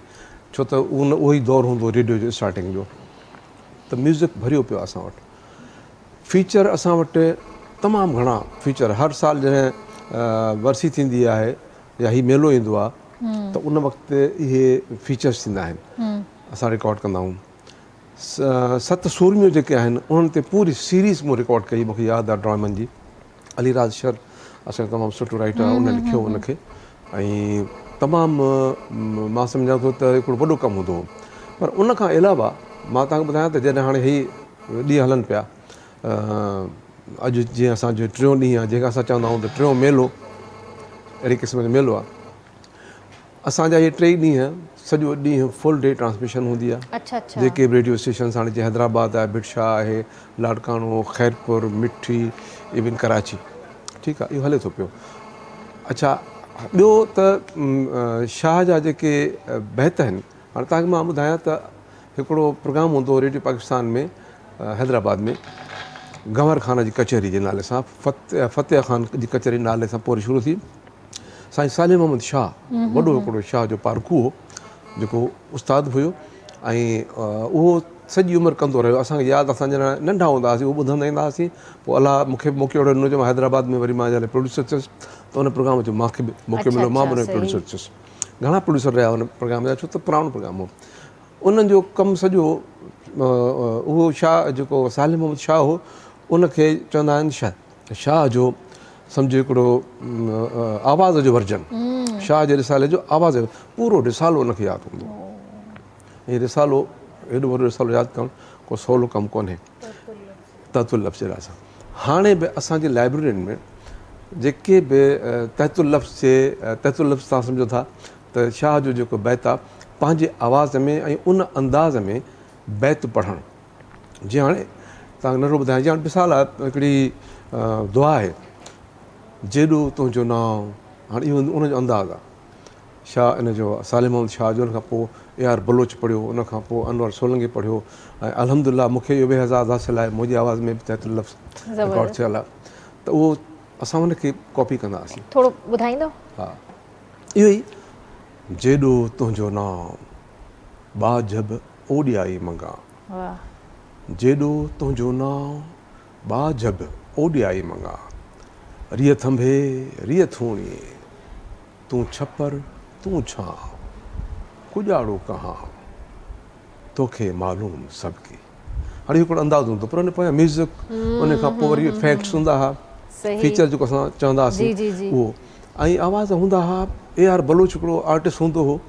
छो त उहो ई दौरु हूंदो रेडियो जो स्टार्टिंग जो, त म्यूज़िक भरियो पियो आहे असां वटि। फीचर असां वटि तमामु घणा फीचर, हर साल जॾहिं वरसी थींदी आहे या हीउ मेलो ईंदो आहे त उन वक़्तु इहे फीचर्स थींदा आहिनि, असां रिकॉर्ड कंदा आहियूं। 7 सूरमियूं जेके आहिनि उन्हनि ते पूरी सीरीज़ मूं रिकॉर्ड कई, मूंखे यादि आहे ड्रामनि जी। अलीराज शर असांजो तमामु सुठो राइटर आहे, उन लिखियो उनखे, ऐं तमामु मां सम्झां थो त हिकिड़ो वॾो कमु हूंदो हो। पर उन खां अलावा मां तव्हांखे ॿुधायां त जॾहिं हाणे हीअ ॾींहं हलनि पिया, अॼु जीअं असांजो टियों ॾींहुं आहे, जंहिंखे असां चवंदा आहियूं त टियों मेलो, अहिड़े क़िस्म जो मेलो आहे असांजा। इहे 3 ॾींहं सॼो ॾींहुं फुल डे ट्रांसमिशन हूंदी आहे। जेके बि रेडियो स्टेशन्स, हाणे जीअं हैदराबाद आहे, भिटशा आहे, लाड़काणो, ख़ैरपुर, मिठी, इवन कराची, ठीकु आहे, इहो हले थो पियो। अच्छा, ॿियो त शाह जा जेके बैत आहिनि, हाणे तव्हांखे मां ॿुधायां त हिकिड़ो प्रोग्राम हूंदो हो रेडियो पाकिस्तान में हैदराबाद में, गंवर खान जी कचहरी जे नाले सां, फ़तेह खान जी कचहरी नाले सां पोइ शुरू थी। साईं सालिम अहमद शाह, वॾो हिकिड़ो शाह जो पारखू हो, जेको उस्ताद हुयो, ऐं उहो सॼी उमिरि कंदो रहियो। असांखे यादि, असां जॾहिं नंढा हूंदा हुआसीं उहो ॿुधंदा ईंदा हुआसीं, पोइ अलाह मूंखे मौक़ो अहिड़ो ॾिनो जो मां हैदराबाद में वरी मां जॾहिं प्रोड्यूसर थियुसि त उन प्रोग्राम जो मूंखे बि मौक़ो मिलियो, मां बि उन प्रोड्यूसर थियुसि। घणा प्रोड्यूसर रहिया हुन प्रोग्राम जा, छो त पुराणो प्रोग्राम हो। उन्हनि जो कमु सॼो, उहो शाह जेको सालिम अहमद शाह हो, उनखे चवंदा आहिनि शाह जो सम्झो हिकिड़ो आवाज़ जो वर्जन, शाह जे रिसाले जो आवाज़ जो पूरो रिसालो उनखे यादि हूंदो। ऐं रिसालो, हेॾो वॾो रिसालो यादि करणु को सवलो कमु कोन्हे। तहतुल लफ़्ज़ जे लाइ हाणे बि असांजी लाइब्रेरियुनि में जेके बि तहतुल लफ़्ज़ तव्हां सम्झो था त शाह जो जेको बैत आहे, पंहिंजे आवाज़ में ऐं उन अंदाज़ में बैत पढ़णु। जीअं हाणे तव्हांखे नज़र ॿुधायां, जीअं हाणे मिसाल आहे, हिकिड़ी दुआ आहे, जेॾो तुंहिंजो नाव, हाणे इहो उनजो अंदाज़ आहे शाह, इन जो सालिम अहमद शाह जो। उन खां पोइ AR बलोच पढ़ियो, उन खां पोइ अनवर सोलंकी पढ़ियो, ऐं अल्हम्दुलिल्लाह मूंखे इहो बेहज़ाज़ हासिलु आहे, मुंहिंजी आवाज़ में बि तहतुल लफ़्ज़ रिकॉर्ड थियल आहे, त उहो असां हुनखे कॉपी कंदा हुआसीं। थोरो ॿुधाईंदो? हा, इहो ई जेॾो तुंहिंजो नाम बाजब ओॾियाई मंगा, वाह जेॾो तुंहिंजो नाम बाजब ओॾियाई मंगा, रिय थंभे रिय थूणी, तूं छपर तूं छां, कुॼाड़ो कहां, तोखे मालूम सभु। हाणे हिकिड़ो अंदाज़ हूंदो पर उन पोयां म्यूज़िक, उन खां पोइ वरी इफेक्ट्स हूंदा हुआ, सही फीचर जेको असां चवंदा जी हुआसीं जी जी उहो, ऐं आवाज़ हूंदा हुआ। AR बलोच हिकिड़ो आर्टिस्ट हूंदो हो,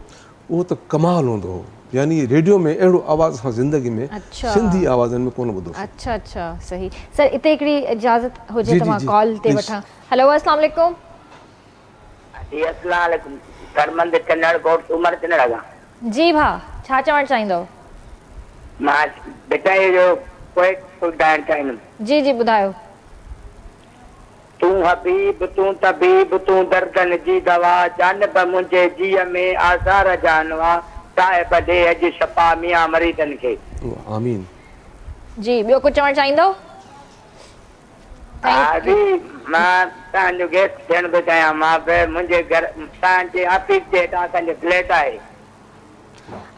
उहो त कमाल हूंदो हो, यानी रेडियो में अहिड़ो आवाज़ असां ज़िंदगी में अच्छा सिंधी आवाज़नि में कोन ॿुधो। अच्छा अच्छा सही सर हिते हिकिड़ी इजाज़त हुजे जी, त जी, मां जी, कॉल ते please। वठां। हेलो अस्सलाम वालेकुम। जी अस्सलाम वालेकुम। करमंद कन्नड़ कोट उमर चने लगा। जी भाउ छा चवणु चाहींदव? मां बेटा जो पोइट ॿुधाइण चाहींदुमि। जी जी ॿुधायो। तूं हबीब तूं तबीब तूं दर्दन जी दवा, जानब मुंहिंजे जीअ में आज़ार जानवा, साहिब ॾे अॼु शफ़ा मियां मरीदनि खे। आमीन। जी ॿियो कुझु चवणु चाहींदव? हा जी मां तव्हांजो गेस्ट थियण थो चाहियां। मां बि मुंहिंजे घर तव्हांजे ऑफिस जे हेठां असांजो फ्लैट आहे।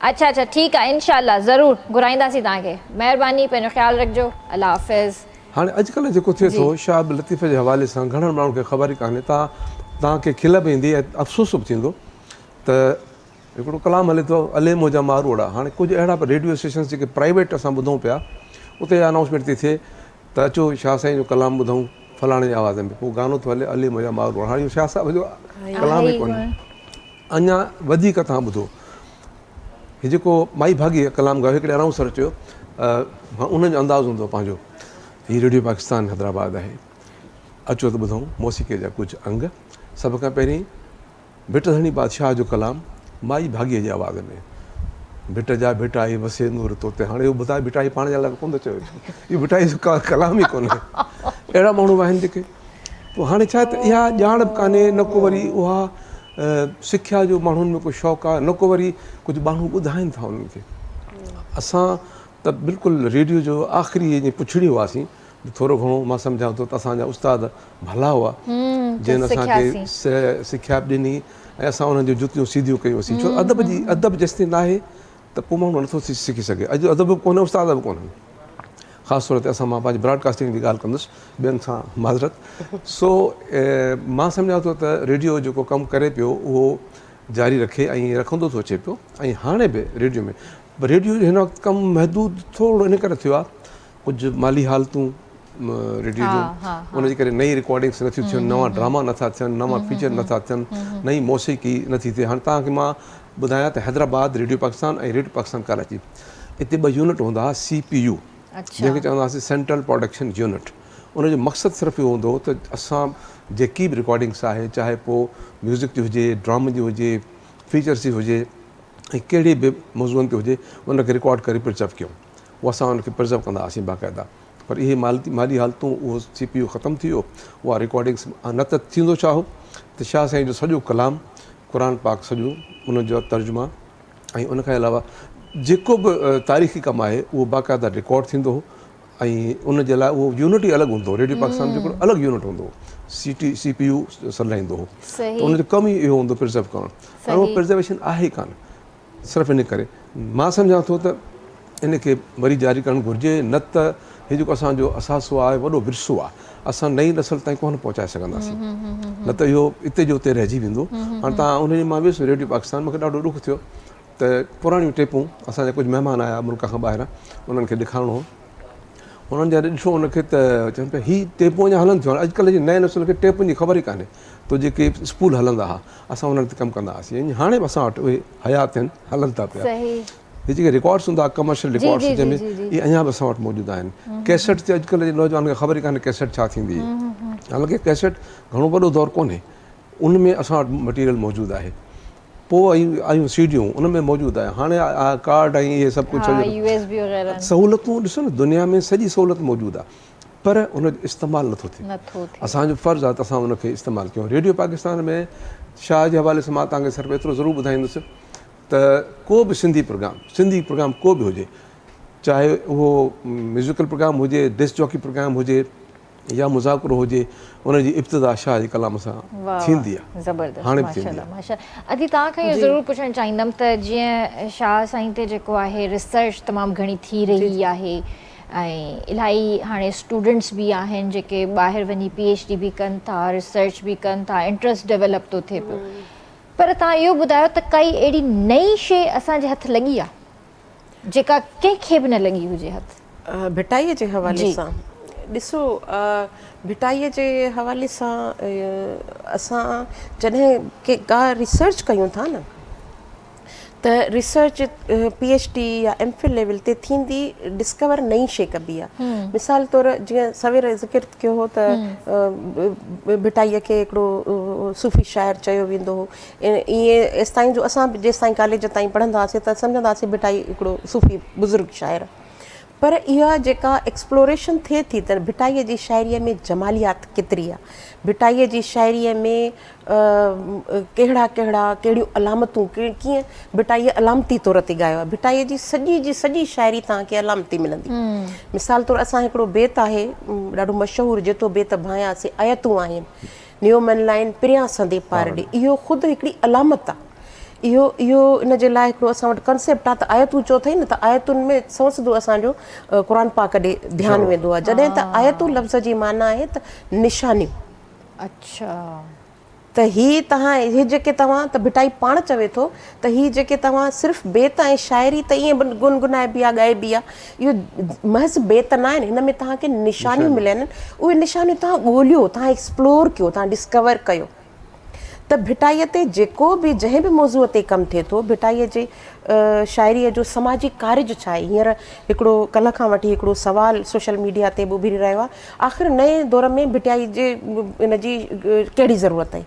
अच्छा अच्छा ठीकु आहे इंशाल्लाह ज़रूरु घुराईंदासीं तव्हांखे। महिरबानी पंहिंजो ख़्यालु रखिजो। अल्लाह हाफ़िज़। हाणे अॼुकल्ह जेको थिए थो शाह लतीफ़ जे हवाले सां घणनि माण्हुनि खे ख़बर ई कान्हे। तव्हांखे खिल बि ईंदी ऐं अफ़सोस बि थींदो त हिकिड़ो कलाम हले थो अले मोजा मारूड़ा। हाणे कुझु अहिड़ा रेडियो स्टेशन्स जेके प्राइवेट असां ॿुधूं पिया, उते अनाउंसमेंट थी थिए त अचो शाह साईं जो कलाम ॿुधूं फलाणे जे आवाज़ में, पोइ गानो थो हले अले मोजा मारूड़ा। हाणे इहो शाह साहिब जो कलाम ई कोन्हे, अञा वधीक तव्हां ॿुधो। हीउ जेको माई भागी कलाम ॻायो हिकिड़े अनाउंसर चयो, उनजो अंदाज़ हूंदो पंहिंजो। हीउ रेडियो पाकिस्तान हैदराबाद आहे, अचो त ॿुधूं मौसीक़े जा कुझु अंग। सभ खां पहिरीं भिट धणी बादशाह जो कलाम माई भाॻीअ जी आवाज़ में। भिट जा भिटाई वसे नूर तोते। हाणे इहो ॿुधाए भिटाई पाण जे लाइ कोन थो चयो, इहो भिटाई जो कलाम ई कोन्हे। अहिड़ा माण्हू आहिनि जेके, पोइ हाणे छा आहे त इहा ॼाण बि कान्हे, न को वरी उहा सिख्या जो माण्हुनि में को शौक़ु आहे, न को वरी कुझु माण्हू ॿुधाइनि था उन्हनि खे। असां त बिल्कुलु रेडियो जो आख़िरी जीअं पुछड़ी हुआसीं, थोरो घणो मां सम्झां थो त असांजा उस्ताद भला हुआ जिन असांखे सिख्या बि ॾिनी ऐं असां उन्हनि जूं जुतियूं सीधियूं कयूंसीं। छो अदब जेसिताईं न आहे त पोइ माण्हू नथो सिखी सघे। अॼु अदब बि कोन्हे, उस्ताद बि कोन्हनि। ख़ासि तौर ते असां मां पंहिंजी ब्रॉडकास्टिंग जी ॻाल्हि कंदुसि, ॿियनि सां माज़रत। सो मां सम्झां थो त रेडियो जेको कमु करे पियो उहो जारी रखे ऐं रखंदो थो अचे पियो। ऐं हाणे बि रेडियो में हिन वक़्तु कमु महदूद थोरो इन करे थियो आहे, कुझु माली हालतूं रेडियो जो, उनजे करे नई रिकॉर्डिंग्स नथियूं थियनि, नवां ड्रामा नथा थियनि, नवां फीचर नथा थियनि, नई मौसीक़ी नथी थिए। हाणे तव्हांखे मां ॿुधायां त हैदराबाद रेडियो पाकिस्तान ऐं रेडियो पाकिस्तान कराची, हिते ॿ यूनिट हूंदा हुआ CPU, जंहिंखे चवंदा हुआसीं सेंट्रल प्रोडक्शन यूनिट। उनजो मक़सदु सिर्फ़ु इहो हूंदो हो त असां जेकी बि रिकॉर्डिंग्स आहे, चाहे पोइ म्यूज़िक जी हुजे, ड्रामे जी हुजे, फीचर्स जी हुजे, ऐं कहिड़ी बि मौज़ूअनि ते हुजे, उनखे रिकॉर्ड करे प्रिजर्व कयूं। उहो असां उनखे प्रिजर्व कंदा हुआसीं बाक़ाइदा। पर इहे माली हालतूं, उहो CPU ख़तमु थी वियो, उहा रिकॉर्डिंग्स न त थींदो छा हो त शाह साईं जो सॼो कलाम, क़ुर पाक सॼो, उनजो तर्जुमा ऐं उनखां अलावा जेको बि तारीख़ी कमु आहे उहो बाक़ाइदा रिकॉर्ड थींदो हो। ऐं उनजे लाइ उहो यूनिट ई अलॻि हूंदो हो। रेडियो पाकिस्तान जो हिकिड़ो अलॻि यूनिट हूंदो हो, CPU सलाहींदो हो। त उनजो कमु ई इहो हूंदो प्रिजर्व करणु। पर उहो प्रिजर्वेशन आहे ई कान। सिर्फ़ु इन करे मां सम्झां थो त इनखे वरी जारी करणु घुरिजे, न त हीउ जेको असांजो असासो आहे, वॾो विरसो आहे, असां नई नसल ताईं कोन पहुचाए सघंदासीं, न त इहो हिते जो उते रहिजी वेंदो। हाणे तव्हां उनजी मां वियुसि रेडियो पाकिस्तान, मूंखे ॾाढो ॾुख थियो त पुराणियूं टेपूं, असांजा कुझु महिमान आया मुल्क खां ॿाहिरां, उन्हनि खे ॾेखारिणो हो। उन्हनि जा ॾिठो उनखे त चवनि पिया हीअ टेपूं अञा हलनि थियूं। हाणे अॼुकल्ह जी नए नसल खे टेपुनि जी ख़बर ई कान्हे। त जेके स्कूल हलंदा हुआ असां उन्हनि ते कमु कंदा हुआसीं, हाणे बि असां वटि उहे हयात आहिनि, हलनि था पिया। हीअ जेके रिकॉर्ड्स हूंदा, कमर्शियल रिकॉर्ड्स जंहिंमें इहे अञा बि असां वटि मौजूदु आहिनि। कैसेट ते अॼुकल्ह जे नौजवान खे ख़बर ई कान्हे कैसेट छा थींदी आहे। हालांकि कैसेट घणो वॾो दौरु कोन्हे, उन में असां वटि मटीरियल मौजूदु आहे। पोइ आयूं सीडियूं, उन में मौजूदु आहे। हाणे कार्ड ऐं इहे सभु कुझु सहूलियतूं ॾिसो न, दुनिया में सॼी सहूलियत मौजूदु आहे, पर उनजो इस्तेमालु नथो थिए। असांजो फ़र्ज़ु आहे त असां उनखे इस्तेमालु कयूं। रेडियो पाकिस्तान में शाह जे हवाले सां मां तव्हांखे सिर्फ़ु एतिरो ज़रूरु ॿुधाईंदुसि त को बि सिंधी प्रोग्राम को बि हुजे, चाहे उहो म्यूज़िकल प्रोग्राम हुजे, डिस्क जॉकी प्रोग्राम हुजे, या मुज़ाकरो हुजे उनजी इब्तिदा शाह जे कलाम सां थींदी आहे। ज़बरदस्त, हाणे बि माशाल्लाह थींदी आहे। माशाल्लाह। अदी तव्हां खां इहो ज़रूरु पुछणु चाहींदमि त जीअं शाह साईं ते जेको आहे रिसर्च तमामु घणी थी रही आहे ऐं इलाही हाणे स्टूडेंट्स बि आहिनि जेके ॿाहिरि वञी PhD बि कनि था, रिसर्च बि कनि था, इंट्रस्ट डेवलप थो थिए पियो, पर तव्हां इहो ॿुधायो त काई अहिड़ी नई शइ असांजे हथु लॻी आहे जेका कंहिंखे बि न लॻी हुजे हथु? भिटाईअ जे हवाले सां ॾिसो, भिटाईअ जे हवाले सां असां जॾहिं का रिसर्च कयूं था न त रिसर्च PhD या MPhil लेवल ते थींदी, डिस्कवर नई शइ कबी आहे। मिसाल तौरु जीअं सवेर ज़िक्र कयो हो त भिटाईअ खे हिकिड़ो सूफ़ी शाइर चयो वेंदो हो। ईअं एसि ताईं जो असां जेसि ताईं कॉलेज ताईं पढ़ंदा हुआसीं त सम्झंदा हुआसीं भिटाई हिकिड़ो सूफ़ी बुज़ुर्ग शाइर, पर इहा जेका एक्सप्लोरेशन थिए थी त भिटाईअ जी शाइरीअ में जमालियात केतिरी आहे, भिटाईअ जी शाइरीअ में कहिड़ियूं अलामतूं, कीअं भिटाईअ अलामती तौर ते ॻायो आहे। भिटाईअ जी सॼी शाइरी तव्हांखे अलामती मिलंदी। मिसाल तौरु असां हिकिड़ो बेत आहे ॾाढो मशहूरु, जेतो बेत भायासीं आयतूं आहिनि नियो मन लाइन पिरियां संदे पार ॾे, इहो ख़ुदि हिकिड़ी अलामत आहे। इहो इन जे लाइ हिकिड़ो असां वटि कंसेप्ट आहे त आयतूं चओ अथई न त आयतुनि में सिधो असांजो क़ुर पाक ॾे ध्यानु वेंदो आहे, जॾहिं त आयतूं लफ़्ज़ जी माना आहे त निशानियूं। अच्छा, त हीअ जेके तव्हां त भिटाई पाण चवे थो त हीअ जेके तव्हां सिर्फ़ु बेत ऐं शाइरी त ईअं गुनगुनाइबी आहे, ॻाइबी आहे, इहो महज़ बेत न आहिनि, हिन में तव्हांखे निशानियूं मिलियल आहिनि। उहे निशानियूं तव्हां ॻोल्हियो, तव्हां एक्सप्लोर कयो, तव्हां डिस्कवर कयो। त भिटाईअ ते जेको बि जंहिं बि मौज़ूअ ते कमु थिए थो, भिटाईअ जे शाइरीअ जो समाजी कार्य छा आहे, हींअर हिकिड़ो कल्ह खां वठी हिकिड़ो सुवाल सोशल मीडिया ते उभिरी रहियो आहे, आख़िर नए दौर में भिटाई जे इन जी कहिड़ी ज़रूरत आहे?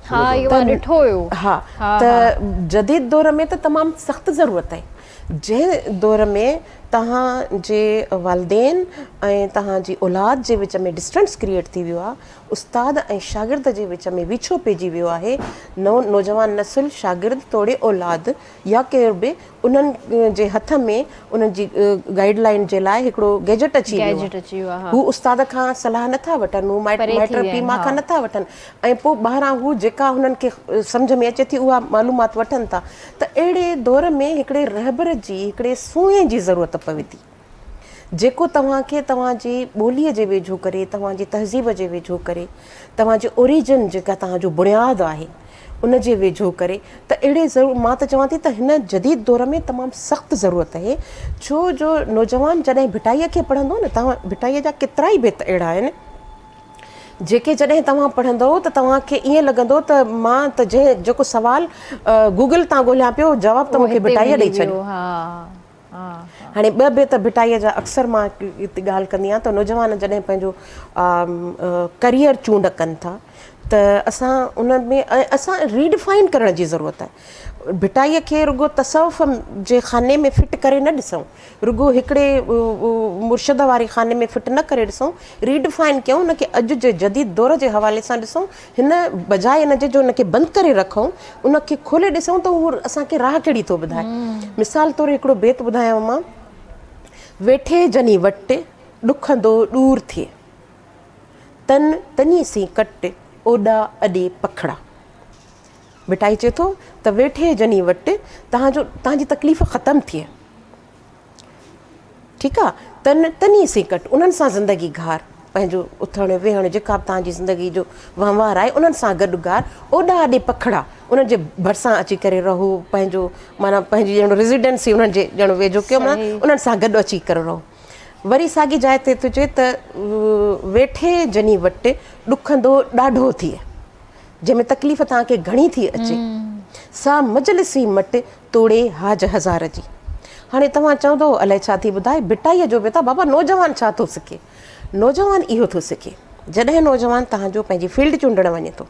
हा, इहो मां ॾिठो हुयो। हा, त जदीद दौर में त तमामु सख़्तु ज़रूरत आहे। जंहिं दौर में तव्हांजे वालदेन ऐं तव्हांजी औलाद जे विच में डिस्टेंस क्रिएट थी वियो आहे, उस्ताद ऐं शागिर्द जे विच में विछो पइजी वियो आहे, नौजवान नसुल शागिर्द तोड़े औलाद या केर बि उन्हनि जे हथ में उन्हनि जी गाइडलाइन जे लाइ हिकिड़ो गैजेट अची वियो आहे। हू उस्ताद खां सलाह नथा वठनि, हू माइट पीउ खां नथा वठनि, ऐं पोइ ॿाहिरां हू जेका हुननि खे सम्झ में अचे थी उहा मालूमात वठनि था। त अहिड़े दौर में हिकिड़े रहबर जी, हिकिड़े सूंहें जी ज़रूरत पवे थी, जेको तव्हांखे तव्हांजी ॿोलीअ जे वेझो करे, तव्हांजी तहज़ीब जे वेझो करे, तव्हांजे ओरिजिन जेका तव्हांजो बुनियादु आहे उन जे वेझो करे, त अहिड़े मां त चवां थी त हिन जदीद दौर में तमामु सख़्तु ज़रूरत आहे। छो जो नौजवान जॾहिं भिटाईअ खे पढ़ंदो न, तव्हां भिटाईअ जा केतिरा ई बेत अहिड़ा आहिनि जेके जॾहिं तव्हां पढ़ंदो त तव्हांखे ईअं लॻंदो त मां त जेको सुवाल गूगल तां ॻोल्हियां पियो, जवाबु त मूंखे भिटाईअ ॾेई छॾियो। हाणे ॿ बेत भिटाईअ जा अक्सर मां हिते ॻाल्हि कंदी आहियां त नौजवान जॾहिं पंहिंजो करियर चूंड कनि था त असां उन्हनि में असां रीडिफाइन करण जी ज़रूरत आहे। भिटाईअ खे रुॻो तसव्वुफ़ जे खाने में फिट करे न ॾिसूं, रुॻो हिकिड़े मुर्शद वारे खाने में फिट न करे ॾिसूं, रीडिफाइन कयूं, उनखे अॼु जे जदीद दौर जे हवाले सां ॾिसूं, हिन बजाए इन जे जो उनखे बंदि करे रखूं, उनखे खोले ॾिसूं त उहो असांखे राह कहिड़ी थो ॿुधाए। मिसाल तौरु हिकिड़ो बेत ॿुधायांव मां, वेठे जनी वटि ॾुखंदो ॾूर थिए, तन तनी सी कट ओॾा अॾे पखड़ा। भिटाई चए थो त वेठे जनी वटि तव्हांजी तकलीफ़ ख़तमु थिए, ठीकु आहे, तनी सी कट, उन्हनि सां ज़िंदगी घार, पंहिंजो उथणु वेहणु जेका बि तव्हांजी ज़िंदगी जो वहिंवार आहे उन्हनि सां गॾु घार, ओॾा अॾे पखड़ा, उन्हनि जे भरिसां अची करे रहो, पंहिंजो माना पंहिंजी ॼण रेज़िडेंसी उन्हनि जे ॼण वेझो कयो, माना उन्हनि सां गॾु अची करे रहो। वरी साॻी जाइ ते थो चए त वेठे जनी वटि ॾुखंदो ॾाढो थिए, जंहिंमें तकलीफ़ तव्हांखे घणी थी अचे, सा मजलिसी मटि तोड़े हाज हज़ार जी। हाणे तव्हां चवंदो अलाए छा थी ॿुधाए, भिटाईअ जो बेटा बाबा नौजवान छा थो सिखे? नौजवान इहो थो सिखे, जॾहिं नौजवान तव्हांजो पंहिंजी फील्ड चूंडणु वञे थो,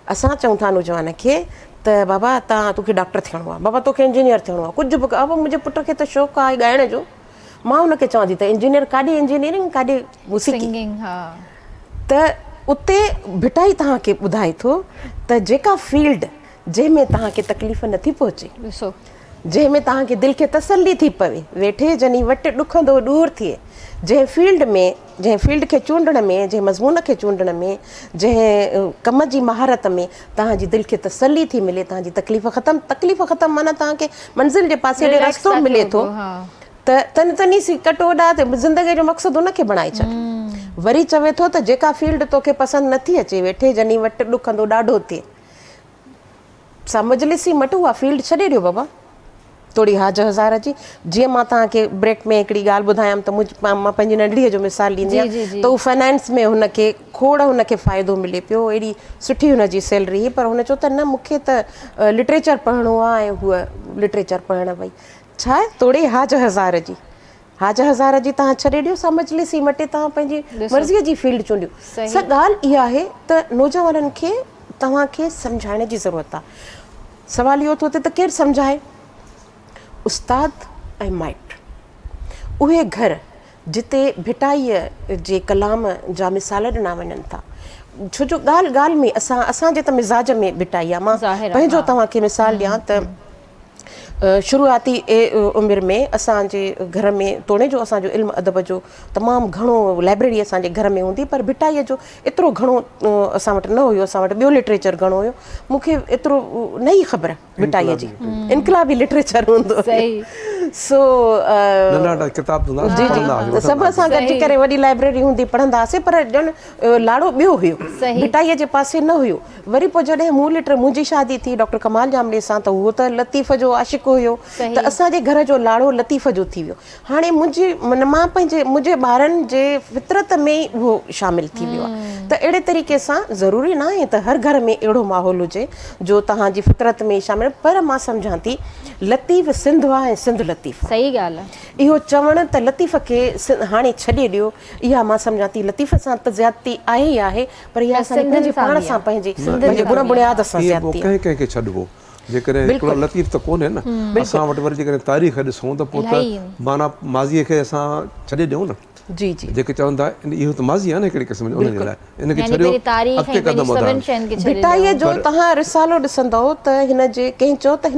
असां चऊं था नौजवान खे त बाबा तोखे डॉक्टर थियणो आहे, बाबा तोखे इंजीनियर थियणो आहे, कुझु बि बाबा मुंहिंजे पुट खे त शौक़ु आहे ॻाइण जो, मां हुनखे चवां थी त इंजीनियर काॾे इंजीनियरिंग काॾे मूसीक़ी, त उते भिटाई तव्हांखे ॿुधाए थो त जेका फील्ड जंहिंमें तव्हांखे तकलीफ़ नथी पहुचे, जंहिंमें तव्हांखे दिलि खे तसल्ली थी पवे, वेठे जनी वटि ॾुखंदो ॾूर थिए, जंहिं फील्ड खे चूंडण में, जंहिं मज़मून खे चूंडण में, जंहिं कम जी महारत में तव्हांजी दिलि खे तसल्ली थी मिले, तव्हांजी तकलीफ़ ख़तमु माना तव्हांखे मंज़िल जे पासे ॾे रस्तो मिले थो, त तनी सी कटोॾा ते ज़िंदगीअ जो मक़सदु उनखे बणाए छॾ। वरी चवे थो त जेका फील्ड तोखे पसंदि नथी अचे, वेठे जनी वटि ॾुखंदो ॾाढो थिए, सा मजलिसी मटु उहा फील्ड छॾे ॾियो बाबा थोरी हाज हज़ार जी। जीअं मां तव्हांखे ब्रेक में हिकिड़ी ॻाल्हि ॿुधायमि त मां पंहिंजी नंढड़ीअ जो मिसाल ॾींदी आहियां, त उहो फाइनेंस में हुनखे खोड़ हुनखे फ़ाइदो मिले पियो, एॾी सुठी हुनजी सैलरी हुई, पर हुन चयो त न मूंखे त लिटरेचर पढ़णो आहे, ऐं हूअ लिटरेचर पढ़णु वई। छा आहे तोड़े हाज हज़ार जी, हाज हज़ार जी तव्हां छॾे ॾियो, सा मजलिसी मटे तव्हां पंहिंजी मर्ज़ीअ जी फील्ड चूंडियो। सा ॻाल्हि इहा आहे त नौजवाननि खे तव्हांखे सम्झाइण जी ज़रूरत आहे। सवाल इहो थो थिए त केरु सम्झाए? उस्ताद ऐं माइट, उहे घर जिते भिटाईअ जे कलाम जा मिसाल ॾिना वञनि था, छो जो ॻाल्हि ॻाल्हि में असांजे त मिज़ाज में भिटाई आहे। मां पंहिंजो तव्हांखे मिसाल ॾियां त शुरूआती उमिरि में असांजे घर में तोड़े जो असांजो इल्मु अदब जो तमामु घणो, लाइब्रेरी असांजे घर में हूंदी, पर भिटाईअ जो एतिरो घणो असां वटि न हुयो, असां वटि ॿियो लिटरेचर घणो हुयो। मूंखे एतिरो न ई ख़बर भिटाईअ जी, इनकलाबी लिटरेचर हूंदो। सो सभु असां गॾिजी करे वॾी लाइब्रेरी हूंदी, पढ़ंदा हुआसीं, पर ॼण लाड़ो ॿियो हुयो, भिटाईअ जे पासे न हुयो। वरी पोइ जॾहिं मुंहिंजी शादी थी डॉक्टर कमाल जामले सां, त उहो त लतीफ़ जो आशिक़ हुयो, त असांजे घर जो लाड़ो लतीफ़ जो थी वियो। हाणे मां मुंहिंजे ॿारनि जे फितरत में ई उहो शामिलु थी वियो आहे। त अहिड़े तरीक़े सां ज़रूरी न आहे त हर घर में अहिड़ो माहौल हुजे जो तव्हांजी फितरत में ई शामिलु, पर मां सम्झां थी लतीफ़ सिंध आहे ऐं सिंध लतीफ़। सही ॻाल्हि आहे। इहो चवणु त लतीफ़ खे हाणे छॾे ॾियो, इहा मां सम्झां थी लतीफ़ सां त ज़्यादती आहे ई आहे, पर इहा पंहिंजे पाण सां पंहिंजे गुण बुनियाद सां ज़्यादती आहे। कंहिंखे छॾिबो जेकॾहिं हिकिड़ो लतीफ़ त कोन्हे न, असां वटि वरी जेकॾहिं तारीख़ ॾिसूं त पोइ त माना माज़ीअ खे असां छॾे ॾियूं न। जी जी, जेके चवंदा इहो त माज़ी आहे न हिकिड़ी क़िस्म जो, उनजे लाइ इनखे छॾियो अॻिते कदम वधायो। भिटाईअ जो तव्हां रिसालो ॾिसंदव त हिन जे कंहिं चयो त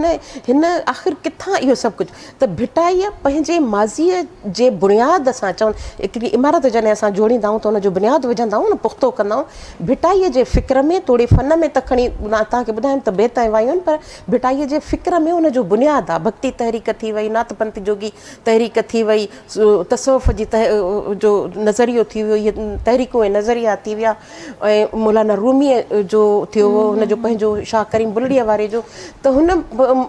हिन आख़िर किथां इहो सभु कुझु, त भिटाईअ पंहिंजे माज़ीअ जे बुनियाद सां चवनि, हिकिड़ी इमारत जॾहिं असां जोड़ींदा आहियूं त हुनजो बुनियादु विझंदा आहियूं न, पुख़्तो कंदा आहियूं। भिटाईअ जे फ़िक्र में थोरी फ़न में त खणी तव्हांखे ॿुधायमि त बेत वायूं आहिनि, पर भिटाईअ जे फ़िक्र में हुनजो बुनियादु आहे। भक्ति तहरीक थी वई, नातपंथ जोगी तहरीक थी वई, तसौफ़ जी जो नज़रियो थी वियो, इहे तहरीकूं ऐं नज़रिया थी विया, ऐं मौलाना रूमीअ जो थियो हुनजो पंहिंजो शाह करीम बुलड़ीअ वारे जो, त हुन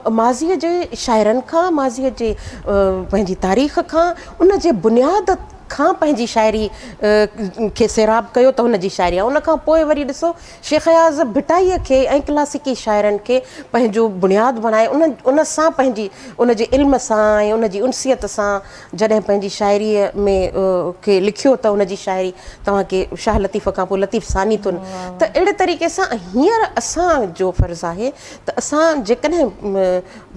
माज़ीअ जे शाइरनि खां, माज़ीअ जे पंहिंजी तारीख़ खां, उन जे बुनियाद खां पंहिंजी शाइरी खे सैराब कयो त हुनजी शाइरी आहे। उनखां पोइ वरी ॾिसो शेख अयाज़ भिटाईअ खे ऐं क्लासिकी शाइरनि खे पंहिंजो बुनियादु बणाए, उन सां पंहिंजी उनजे इल्म सां ऐं उनजी उनसियत सां जॾहिं पंहिंजी शाइरीअ में खे लिखियो त उनजी शाइरी तव्हांखे शाह लतीफ़ खां पोइ लतीफ़ सानी थो न। त अहिड़े तरीक़े सां हींअर असांजो फ़र्ज़ु आहे त असां जेकॾहिं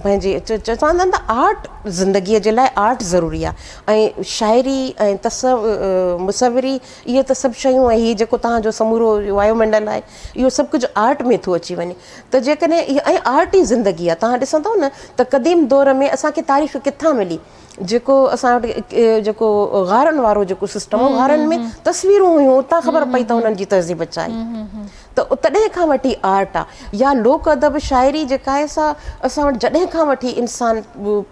पंहिंजे चवंदा आहिनि त आर्ट ज़िंदगीअ जे लाइ आर्ट ज़रूरी आहे, ऐं शाइरी ऐं मुसविरी इहे त सभु शयूं, ऐं हीअ जेको तव्हांजो समूरो वायुमंडल आहे, इहो सभु कुझु आर्ट में थो अची वञे। त जेकॾहिं ऐं आर्ट ई ज़िंदगी आहे। तव्हां ॾिसंदव न त क़दीम दौर में असांखे तारीख़ किथां मिली, जेको असां वटि जेको गारनि वारो जेको सिस्टम हो, गारनि में तस्वीरूं हुयूं, उतां ख़बर पई त हुननि जी तहज़ीब अचाई, त तॾहिं खां वठी आर्ट आहे। या लोक अदब शाइरी जेका आहे असां वटि जॾहिं खां वठी इंसान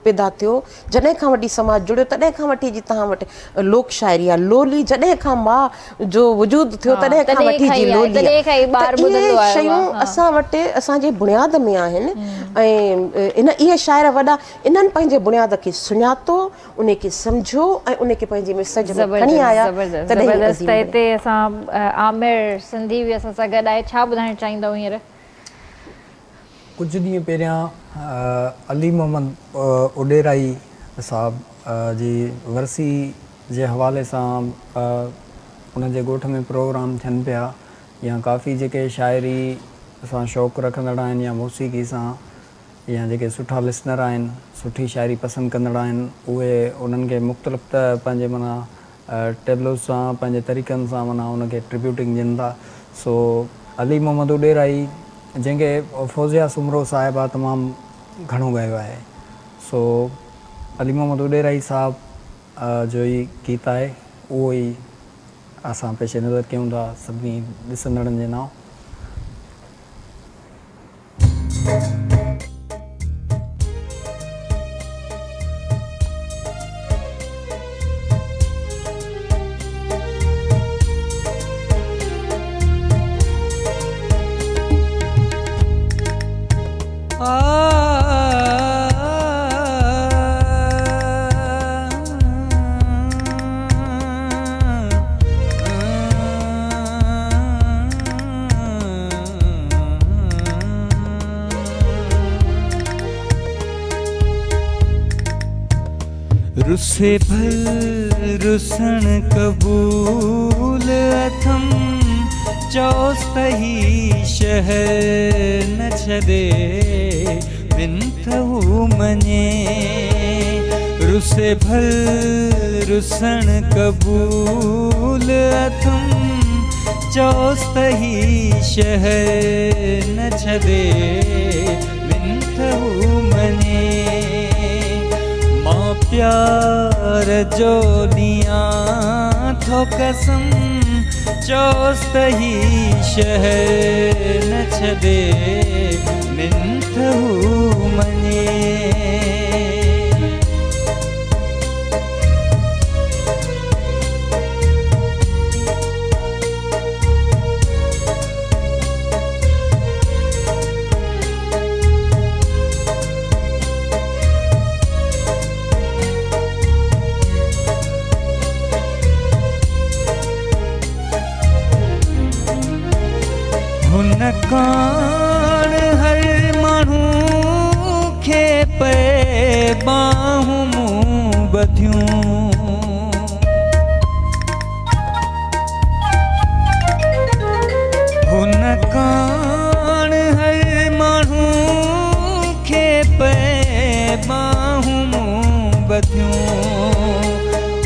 पैदा थियो, जॾहिं खां वठी समाज जुड़ियो, तॾहिं खां वठी जी तव्हां वटि लोक शाइरी आहे। लोली जॾहिं खां माउ जो वजूदु थियो तॾहिं खां वठी जी लोली आहे। इहे शयूं असां वटि असांजे बुनियाद में आहिनि, ऐं इहे शाइर वॾा इन्हनि पंहिंजे बुनियाद खे सुञातो, उनखे सम्झो ऐं उनखे पंहिंजे मिसज में खणी आया। ज़बरदस्त। हिते असां आमिर सिंधी बि असां सां गॾु आहे, छा ॿुधाइणु चाहींदव हींअर? कुझु ॾींहं पहिरियां अली मोहम्मद उडेराई साहब जी वरसी जे हवाले सां उनजे ॻोठ में प्रोग्राम थियनि पिया, या काफ़ी जेके शाइरी सां शौक़ु रखंदड़ आहिनि या मौसीक़ी सां, या जेके सुठा लिसनर आहिनि, सुठी शाइरी पसंदि कंदड़ आहिनि, उहे उन्हनि खे मुख़्तलिफ़ त पंहिंजे माना टेबलोस सां, पंहिंजे तरीक़नि सां माना उनखे ट्रिब्यूटिंग ॾियनि था। सो अली मोहम्मद उडेराई, जंहिंखे फौज़िया सुमरो साहिबा तमामु घणो ॻायो आहे, सो अली मोहम्मद उडेराई साहब जो ही गीत आहे उहो ई असां पेश नज़र कयूं था सभिनी ॾिसंदड़नि जे नाम। रुसे भल रुसण कबूल अथम चौस तही शहर न छदे मिंथहू मने। रुसे भल रुसण कबूल अथम चौस तही शहर न छदे मिंथहू मने। प्यार जो दियां थो कसम चौस तही शहर न छदे मिंथहू मने। हुन कान हर माण्हू खे पे बाहूं मूं ॿधियूं। हुन कान हर माण्हू खे पे बाहूं मूं ॿधियूं।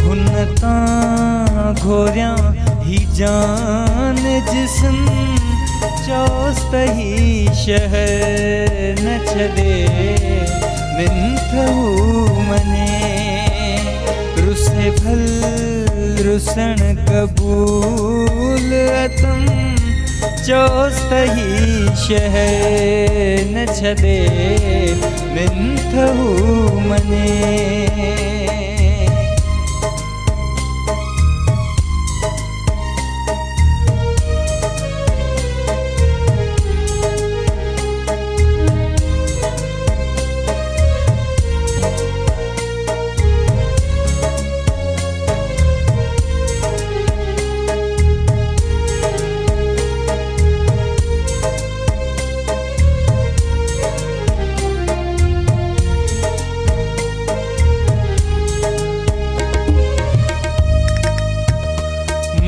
हुन तां घोरियां ही जान जिस्म चौस तही शहर न छदे मिंथहू मने। रुसे भल रुसण कबूल अथम चौस तही शहर न छदे मिंथहू मने।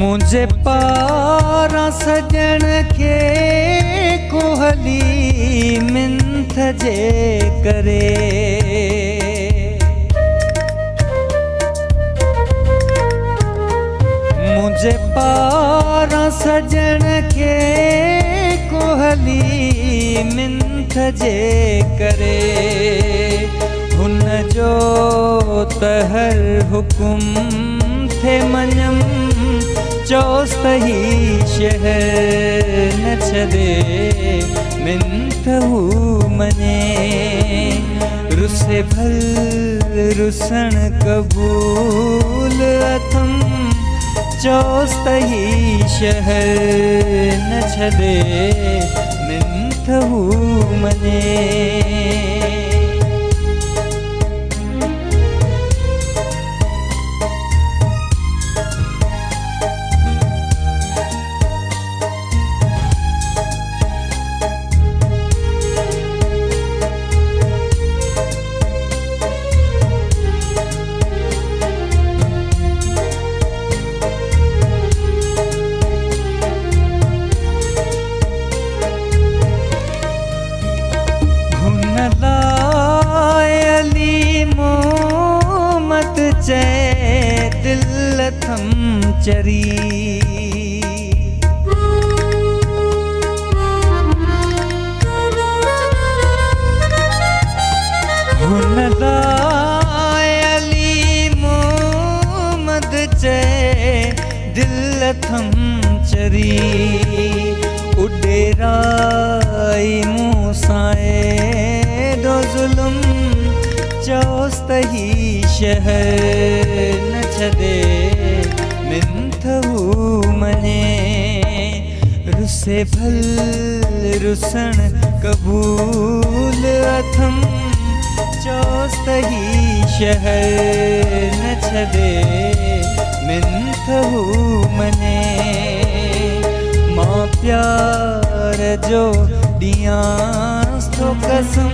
मुझे पारा सजन के कोहली मिंथ जे करे। मुझे पारा सजन के कोहली मिंथ जे करे। हुन जो तहर हुकुम थे मञम चौस तही शहर न छदे मिंथहू मने। रुसे भल रुसण कबूल अथम चौस तही शहर न छदे मिंथहू मने। चै दिल थम चरी। हुन दा अली मोहम्मद चए दिल थम चरी उडेराई मूसाए दो जुल्म चौस तही शहर न छदे मिंथहू मने रुसे भल रुसण कबूल अथम चौस तही शहर न छदे मिंथहू मने मां प्यार जो दियांस तो कसम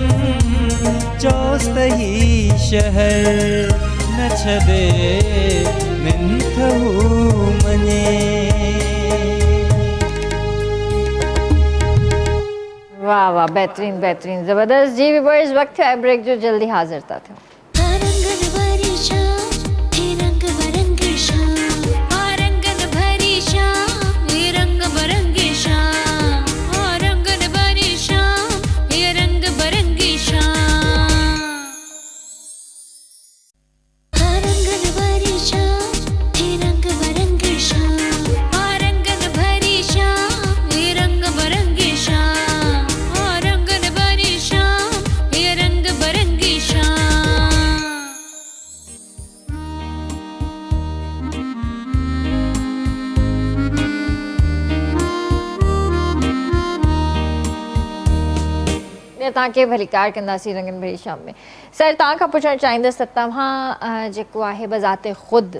चौस तही शहर न छदे मिंथहू मने। वाह वाह, बेहतरीन बेहतरीन, ज़बरदस्त जी। व्यूअर्स, वक्त है ब्रेक जो, जल्दी हाजिर था। तव्हांखे भली कार कंदासीं रंगन भरी शाम में। सर, तव्हां खां पुछणु चाहींदसि त तव्हां जेको आहे बज़ाते ख़ुदि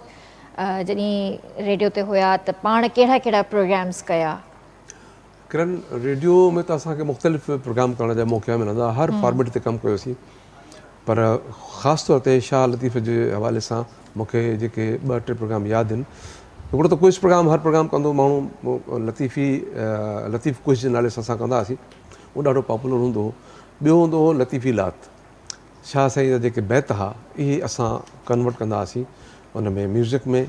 जॾहिं रेडियो ते हुया त पाण कहिड़ा कहिड़ा प्रोग्राम्स कया? किरण, रेडियो में त असांखे मुख़्तलिफ़ प्रोग्राम करण जा मौक़ा मिलंदा, हर फॉर्मेट ते कमु कयोसीं, पर ख़ासि तौर ते शाह लतीफ़ जे हवाले सां मूंखे जेके 2-3 प्रोग्राम यादि आहिनि। हिकिड़ो त क्विज़ प्रोग्राम, हर प्रोग्राम कंदो माण्हू लतीफ़ क्विज़ जे नाले सां असां कंदा हुआसीं, उहो ॾाढो पॉपुलर हूंदो हो। ॿियो हूंदो हो लतीफ़ी लात, शाह साईं जा जेके बैत हुआ इहे असां कन्वर्ट कंदा हुआसीं उन में म्यूज़िक में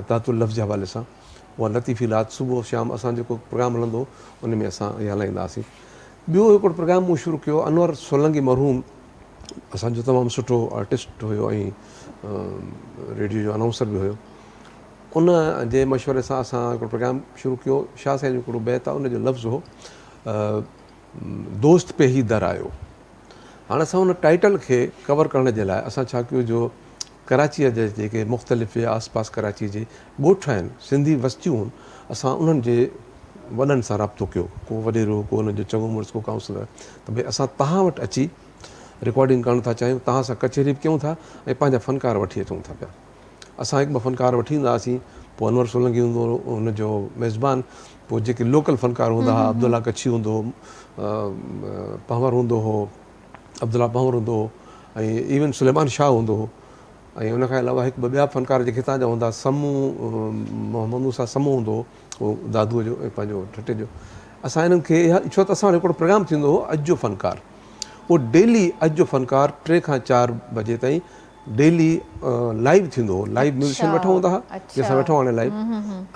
तातुल लफ़्ज़ जे हवाले सां। उहा लतीफ़ी लात सुबुह शाम असां जेको प्रोग्राम हलंदो उन में असां इहे हलाईंदा हुआसीं। ॿियो हिकिड़ो प्रोग्राम मूं शुरू कयो, अनवर सोलंकी मरहूम असांजो तमामु सुठो आर्टिस्ट हुयो ऐं रेडियो जो अनाउंसर बि हुयो। उन जे मशवरे सां असां हिकिड़ो प्रोग्राम शुरू कयो। शाह साईं जो हिकिड़ो बैत आहे, उनजो लफ़्ज़ हो दोस्त पे ही दर आयो। हाणे असां हुन टाइटल खे कवर करण जे लाइ असां छा कयो, जो कराचीअ जे जेके मुख़्तलिफ़ आस पास कराची जे ॻोठ आहिनि, सिंधी बस्तियूं आहिनि, असां उन्हनि जे वॾनि सां राब्तो कयो, को वॾेरो, को हुनजो चङो मुड़ुसु, को काउंसलर, त भई असां तव्हां वटि अची रिकॉर्डिंग करणु था चाहियूं, तव्हां सां कचहरी बि कयूं था ऐं पंहिंजा फ़नकार वठी अचूं था पिया। असां 1-2 फ़नकार वठी ईंदा हुआसीं, पोइ अनवर सोलंकी हूंदो हो हुनजो मेज़बान, पोइ जेके लोकल फ़नकार हूंदा हुआ, अब्दुल्ला कच्छी हूंदो हो, पंवर हूंदो हो, अब्दुल्ला पंवर हूंदो हो, ऐं इवन सुलेमान शाह हूंदो हो, ऐं उनखां अलावा 1-2 ॿिया फ़नकार जेके हितां जा हूंदा, समूह मोहम्मद मूसा समूह हूंदो हो, उहो दादूअ जो ऐं पंहिंजो ठटे जो। असां हिननि खे छो त असां वटि हिकिड़ो प्रोग्राम थींदो हो अॼु जो फ़नकार, उहो डेली अॼु जो फ़नकार 3 खां 4 बजे ताईं डेली लाइव थींदो हो। लाइव म्यूज़िशियन वेठा हूंदा हुआ, जंहिंसां वेठा हाणे लाइव,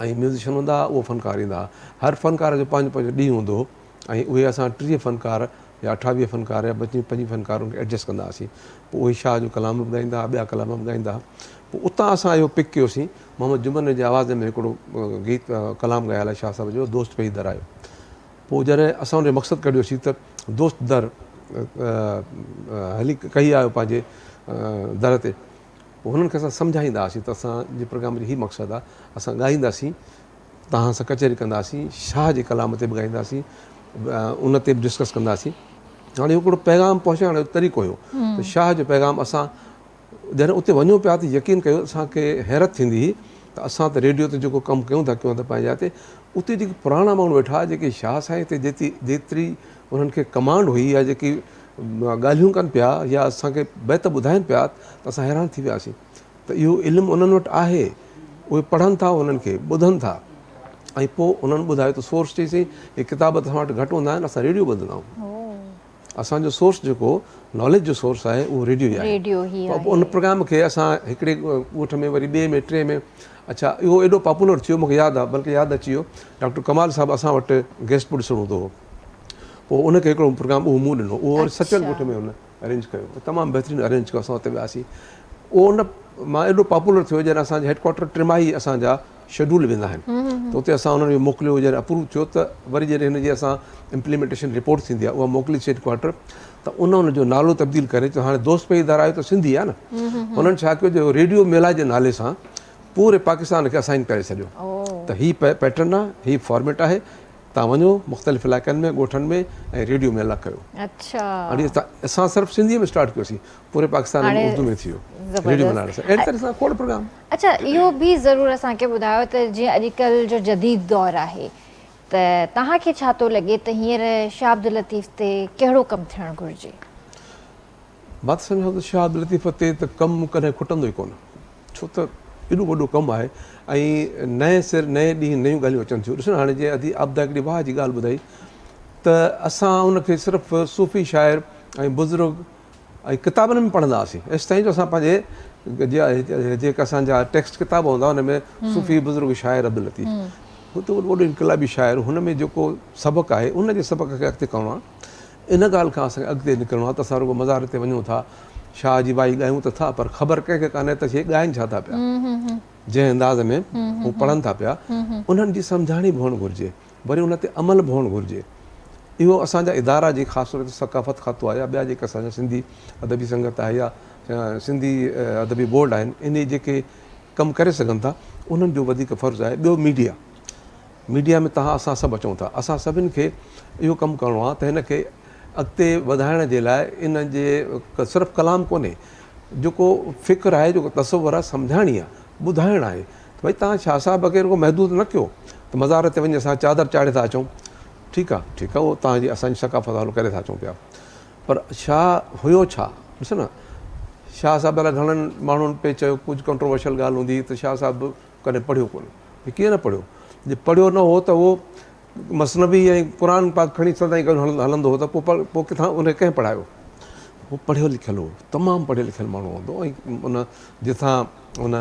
ऐं म्यूज़िशियन हूंदा हुआ, उहो फ़नकार ईंदा हुआ। हर फ़नकार जो पंहिंजो पंहिंजो ॾींहुं हूंदो हो, ऐं उहे असां 30 फ़नकार या 28 फ़नकार या 25 फ़नकार उनखे एडजस्ट कंदा हुआसीं। पोइ उहे शाह जो कलाम बि ॻाईंदा हुआ, ॿिया कलाम बि ॻाईंदा हुआ। पोइ उतां असां इहो पिक कयोसीं, मोहम्मद जुमन जे आवाज़ में हिकिड़ो गीत कलाम ॻायल आहे शाह साहिब जो, दोस्त पे ही दर आयो। पोइ जॾहिं असां उनजो मक़सदु कढियोसीं त दोस्त दर हली कई आयो पंहिंजे दर ते, पोइ हुननि खे असां सम्झाईंदा हुआसीं त असांजे प्रोग्राम जो हीउ मक़सदु आहे, असां ॻाईंदासीं, तव्हां सां कचहरी कंदासीं, शाह जे कलाम ते बि ॻाईंदासीं, उन ते बि डिस्कस कंदासीं। हाणे हिकिड़ो पैगाम पहुचाइण जो तरीक़ो हुयो, त शाह जो पैगाम असां जॾहिं उते वञूं पिया त यकीन कयो असांखे हैरत थींदी हुई त असां त रेडियो ते जेको कमु कयूं था पंहिंजे हिते, उते जेके पुराणा माण्हू वेठा, जेके शाह साईं ते जेतिरी उन्हनि खे कमांड हुई या जेकी ॻाल्हियूं कनि पिया या असांखे बैत ॿुधाइनि पिया, त असां हैरान थी वियासीं त इहो इल्मु उन्हनि वटि आहे, उहे पढ़नि था, उन्हनि खे ॿुधनि था, ऐं पोइ उन्हनि ॿुधायो त सोर्स चईसीं ही किताब त असां वटि घटि हूंदा आहिनि, असां रेडियो ॿुधंदा आहियूं, असांजो सोर्स जेको नॉलेज जो सोर्स आहे उहो रेडियो ई आहे। पोइ उन प्रोग्राम खे असां हिकिड़े ॻोठ में, वरी ॿिए में, 3 में, अच्छा इहो एॾो पॉपुलर थियो, मूंखे यादि आहे, बल्कि यादि अची वियो, डॉक्टर कमाल साहिबु असां वटि गेस्ट पियो ॾिसणो हूंदो हो, पोइ उनखे हिकिड़ो प्रोग्राम उहो मूं ॾिनो, उहो वरी सचल ॻोठ में हुन अरेंज कयो, तमामु बहितरीनु अरेंज कयो, असां हुते वियासीं। उहो उन मां एॾो पॉपुलर थियो जॾहिं असांजे हेडक्वाटर टिमाही असांजा शेड्यूल वेंदा आहिनि, त उते असां उन्हनि खे मोकिलियो, जॾहिं अप्रूव थियो त वरी जॾहिं हिनजी असां इम्प्लीमेंटेशन रिपोर्ट थींदी आहे उहा मोकिलीसीं हेडक्वाटर, त उनजो नालो तब्दील करे त हाणे दोस्त पे इदारा आहे त सिंधी आहे न, हुननि छा कयो जो रेडियो मेला जे नाले सां पूरे पाकिस्तान खे असाइन करे छॾियो त हीअ पैटर्न आहे, हीअ फॉर्मेट आहे, तव्हां वञो मुख़्तलिफ़ इलाइक़नि में ॻोठनि में ऐं रेडियो मेला कयो। अच्छा, हाणे असां सिर्फ़ु सिंधीअ में स्टार्ट कयोसीं, पूरे पाकिस्तान में उर्दू में थी वियो रेडियो मेला सां, अहिड़ी तरह सां खोड़ प्रोग्राम। अच्छा, इहो बि ज़रूरु असांखे ॿुधायो त जीअं अॼुकल्ह जो जदीद दौरु आहे त तव्हांखे छा थो लॻे त हींअर शाह अब्दुल लतीफ़ ते कहिड़ो कमु थियणु घुरिजे? मां त सम्झां त शाह अब्दुल लतीफ़ ते त कमु कॾहिं खुटंदो ई कोन, छो त एॾो वॾो कमु आहे ऐं नए सिर नए ॾींहुं नयूं ॻाल्हियूं अचनि थियूं। ॾिसो न हाणे जीअं अदी आबदा हिकिड़ी वाह जी ॻाल्हि ॿुधाई त असां उनखे सिर्फ़ु सूफ़ी शाइर ऐं बुज़ुर्ग ऐं किताबनि में पढ़ंदा हुआसीं, एसि ताईं जो असां पंहिंजे जेका असांजा टेक्स्ट किताब हूंदा हुन में सूफ़ी बुज़ुर्ग शाइर अब्दुल लतीफ़, हू त वॾो इनक़लाबी शाइर, हुन में जेको सबक़ु आहे उनजे सबक़ खे अॻिते करिणो आहे, इन ॻाल्हि खां असांखे अॻिते निकिरणो आहे त असां रुॻो मज़ार ते वञूं था, शाह जी भाई ॻायूं त था, पर ख़बर कंहिंखे कान्हे त हे ॻाइनि छा था पिया, जंहिं अंदाज़ में हू पढ़नि था पिया, उन्हनि जी सम्झाणी बि हुअणु घुरिजे, वरी उन ते अमल बि हुअणु घुरिजे। इहो असांजा इदारा जी ख़ासि तौर ते सकाफ़त खातो आहे या ॿिया जेके असांजा सिंधी अदबी संगत आहे या सिंधी अदबी बोर्ड आहिनि, इन जेके कमु करे सघनि था उन्हनि जो वधीक फ़र्ज़ु आहे। ॿियो मीडिया में तव्हां असां सभु अचूं था, असां सभिनि खे इहो कमु करिणो आहे त हिन खे अॻिते वधाइण जे लाइ इन जे सिर्फ़ु कलाम कोन्हे, जेको फ़िक्र आहे, जेको तसवुरु आहे, सम्झाणी आहे, ॿुधाइणु आहे त भई तव्हां शाह साहिब वग़ैरह को महदूद न कयो त मज़ार ते वञी असां चादर चाढ़े था अचूं, ठीकु आहे उहो तव्हांजी असांजी सकाफ़त वारो करे था अचूं पिया, पर छा हुयो छा, ॾिसो न शाह साहिब लाइ घणनि माण्हुनि पे चयो कुझु कंट्रोवर्शियल ॻाल्हि हूंदी त शाह साहिब कॾहिं पढ़ियो कोन्हे, कीअं न पढ़ियो, जे पढ़ियो न हो त उहो मसनवी ऐं क़ुर पाक खणी सदाईं हलंदो हो त पोइ किथां उन कंहिं पढ़ायो, उहो पढ़ियल लिखियलु हो, तमामु पढ़ियल लिखियलु माण्हू हूंदो, ऐं उन जिथां उन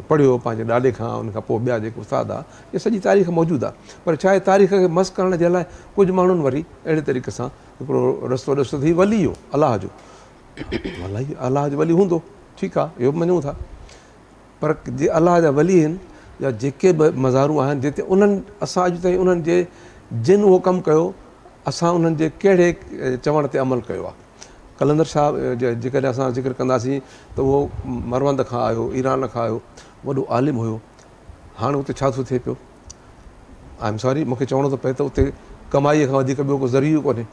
पढ़ियो पंहिंजे ॾाॾे खां, उनखां पोइ ॿिया जेके उस्ताद आहे, इहा सॼी तारीख़ मौजूदु आहे, पर छा आहे तारीख़ खे मस करण जे लाइ कुझु माण्हुनि वरी अहिड़े तरीक़े सां हिकिड़ो रस्तो ॾिसो थी वली हो अलाह जो, अलाह जो वली हूंदो, ठीकु आहे इहो बि मञूं था, पर जे अलाह जा वली आहिनि या जेके बि मज़ारूं आहिनि जिते उन्हनि असां अॼु ताईं उन्हनि जे जिन उहो कमु कयो, असां उन्हनि जे कहिड़े चवण ते अमल कयो आहे। कलंदर शाह जेकॾहिं असां ज़िक्र कंदासीं त उहो मरवंद खां आयो, ईरान खां आयो, वॾो आलिम हुयो, हाणे उते छा थो थिए पियो, आई एम सॉरी मूंखे चवणो थो पए त उते कमाईअ खां वधीक ॿियो को ज़रियो कोन्हे,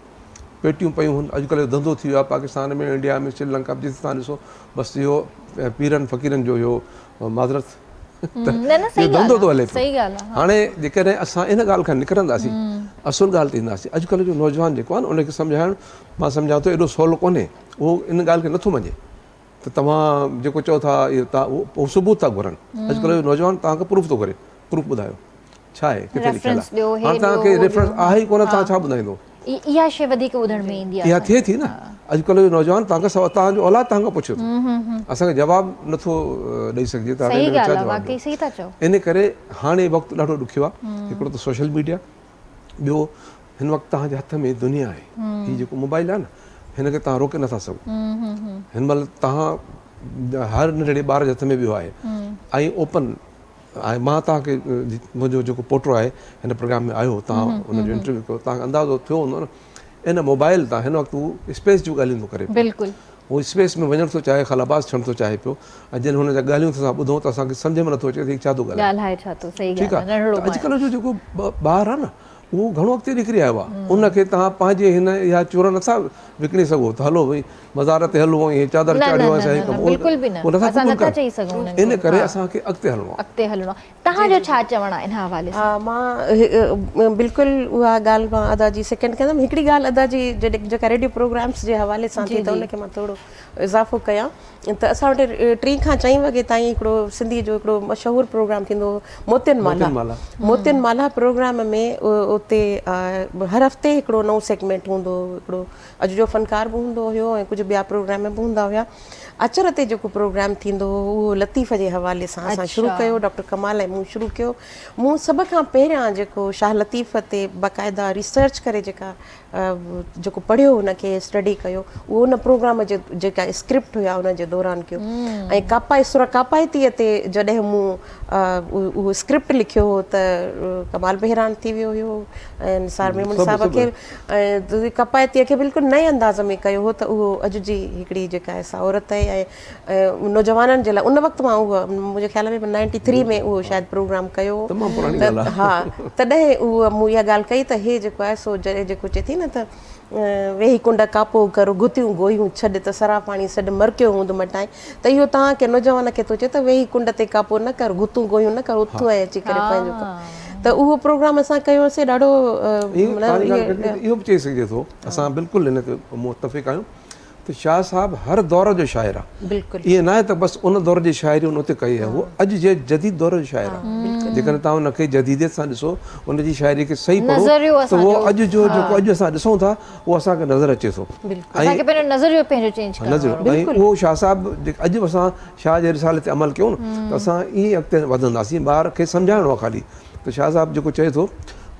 पेटियूं पयूं हुन, अॼुकल्ह धंधो थी वियो आहे पाकिस्तान में, इंडिया में, श्रीलंका जिते तव्हां ॾिसो बसि इहो पीरनि फ़क़ीरनि जो इहो माज़रत धंधो थो हले पियो। हाणे जेकॾहिं असां इन ॻाल्हि खां निकिरंदासीं, असुलु ॻाल्हि ते ईंदासीं, अॼुकल्ह जो नौजवान जेको आहे न उनखे सम्झाइणु मां सम्झां थो एॾो सवलो कोन्हे, उहो इन ॻाल्हि खे नथो मञे त तव्हां जेको चओ था इहो तव्हां उहो सबूत था घुरनि, अॼुकल्ह जो नौजवान तव्हांखे प्रूफ थो घुरे, प्रूफ ॿुधायो छा आहे, किथे लिखियलु आहे, हाणे तव्हांखे रेफरेंस आहे ई कोन, तव्हां छा ॿुधाईंदो, इहा शइ वधीक ॿुधण में ईंदी आहे, इहा थिए थी न, अॼुकल्ह जो नौजवान तव्हांखां सवाइ तव्हांजो औलाद तव्हांखां पुछे थो, असांखे जवाबु नथो ॾेई सघिजे त इन करे हाणे वक़्तु ॾाढो ॾुखियो आहे। हिकिड़ो त सोशल मीडिया, ॿियो हिन वक़्तु तव्हांजे हथ में दुनिया आहे, हीउ जेको मोबाइल आहे न हिनखे तव्हां रोके नथा सघो, हिन महिल तव्हां हर नंढड़े ॿार जे हथ में ॿियो आहे ऐं ओपन ऐं मां तव्हांखे मुंहिंजो जेको पोटो आहे हिन प्रोग्राम में आयो, तव्हां हुनजो इंटरव्यू कयो, तव्हांखे अंदाज़ो थियो हूंदो न इन मोबाइल तां हिन वक़्तु उहो स्पेस जूं ॻाल्हियूं थो करे, बिल्कुलु उहो स्पेस में वञणु थो चाहे, ख़लाबाज़ थियणु थो चाहे पियो, ऐं जॾहिं हुन जा ॻाल्हियूं असां ॿुधूं त असांखे सम्झ में नथो अचे छा थो ॻाल्हाए, ठीकु आहे, अॼुकल्ह जो जेको ॿार आहे न उहो घणो अॻिते निकिरी आयो आहे, उनखे तव्हां पंहिंजे हिन इहा चूर नथा विकिणी सघो त हलो भई मज़ार ते हलो ऐं चादर चाढ़ियो आहे, इन करे असांखे अॻिते हलणो आहे। तव्हांजो छा चवणु आहे इन हवाले सां? हा, मां बिल्कुलु उहा ॻाल्हि मां अदा जी सेकेंड कंदमि, हिकिड़ी ॻाल्हि अदा जी जेका रेडियो प्रोग्राम्स जे हवाले सां थी त उनखे मां थोरो इज़ाफ़ो कयां त असां वटि 3 खां 4 वॻे ताईं हिकिड़ो सिंधी जो हिकिड़ो मशहूरु प्रोग्राम थींदो हो, मोतियुनि माला प्रोग्राम में उते हर हफ़्ते हिकिड़ो नओं सेगमेंट हूंदो, हिकिड़ो अॼु जो फ़नकार बि हूंदो हुयो ऐं कुझु ॿिया प्रोग्राम बि हूंदा हुया, अचर ते जेको प्रोग्राम थींदो हो उहो लतीफ़ जे हवाले सां असां शुरू कयो, डॉक्टर कमाल ऐं मूं शुरू कयो। मूं सभ खां पहिरियां जेको शाह लतीफ़ ते बाक़ाइदा रिसर्च करे जेको पढ़ियो हुनखे स्टडी कयो उहो उन प्रोग्राम जे जेका स्क्रिप्ट हुया उन जे दौरान कयो। ऐं सुर कापायतीअ ते जॾहिं मूं उहो स्क्रिप्ट लिखियो हो त कमाल बहिरान थी वियो हुयो ऐं निसार मेमन साहब खे ऐं कपायतीअ खे बिल्कुलु नए अंदाज़ में कयो हो त उहो अॼु जी हिकिड़ी जेका आहे सा औरत आहे ऐं नौजवाननि जे लाइ उन वक़्तु मां उहो मुंहिंजे ख़्याल में 93 में उहो शायदि प्रोग्राम कयो। हा, तॾहिं उहो मूं इहा ॻाल्हि कई त हे जेको आहे सो जेको चए थी न त वेही कुंड कापो कर गुतियूं गोहियूं छॾ त सरा पाणी सॾ मरकियो हूंदो मटाए, त इहो तव्हांखे नौजवान खे थो चए त वेही कुंड ते कापो न कर, गुतूं गोहियूं न कर, उथूं ऐं अची करे पंहिंजो कर। त उहो प्रोग्राम असां कयोसीं ॾाढो इहो बि चई सघिजे थो, असां बिल्कुलु हिनखे मुतफ़िक़ आहियूं त शाह साहब हर दौर जो शाइर आहे। बिल्कुलु ईअं न आहे त बसि उन दौर जी शाइरी उन ते कई आहे, उहो अॼु जे जदीद दौर जो शाइर आहे। जेकॾहिं तव्हां उनखे जदीदियत सां ॾिसो, उनजी शाइरी खे सही पढ़ो त उहो अॼु जो जेको अॼु असां ॾिसूं था उहो असांखे नज़र अचे थो। ऐं उहो शाह साहब अॼु असां शाह जे रिसाले ते अमल कयूं न त असां ईअं अॻिते वधंदासीं। ॿार खे सम्झाइणो आहे ख़ाली त शाह साहब जेको चए थो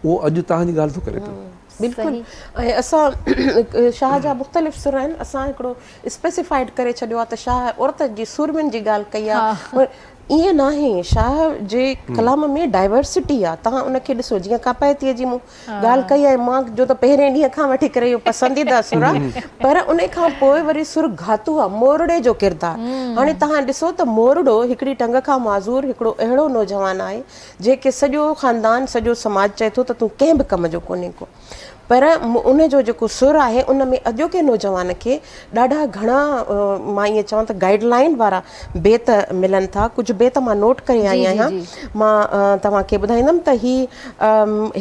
उहो अॼु तव्हांजी ॻाल्हि थो करे पियो। बिल्कुलु। ऐं असां शाह जा मुख़्तलिफ़ सुर आहिनि, असां हिकिड़ो स्पेसिफाइड करे छॾियो आहे त शाह औरत जी सुरमियुनि जी ॻाल्हि कई आहे। ईअं न आहे, शाह जे कलाम में डाइवर्सिटी आहे। तव्हां उनखे ॾिसो, जीअं कापायतीअ जी मूं ॻाल्हि कई आहे, मां जो त पहिरें ॾींहं खां वठी करे इहो पसंदीदा सुर आहे, पर उन खां पोइ वरी सुर घातू आहे, मोरड़े जो किरदारु। हाणे तव्हां ॾिसो त मोरड़ो हिकिड़ी टंग खां माज़ूर हिकिड़ो अहिड़ो नौजवान आहे जेके सॼो ख़ानदान सॼो समाज चए थो त तूं कंहिं बि कम जो कोन्हे को, पर उन जो जेको सुर आहे उन में अॼोके नौजवान खे ॾाढा घणा मां ईअं चवां त गाइडलाइन वारा बेत मिलनि था। कुझु बेत मां नोट करे आई आहियां, मां तव्हांखे ॿुधाईंदमि त ही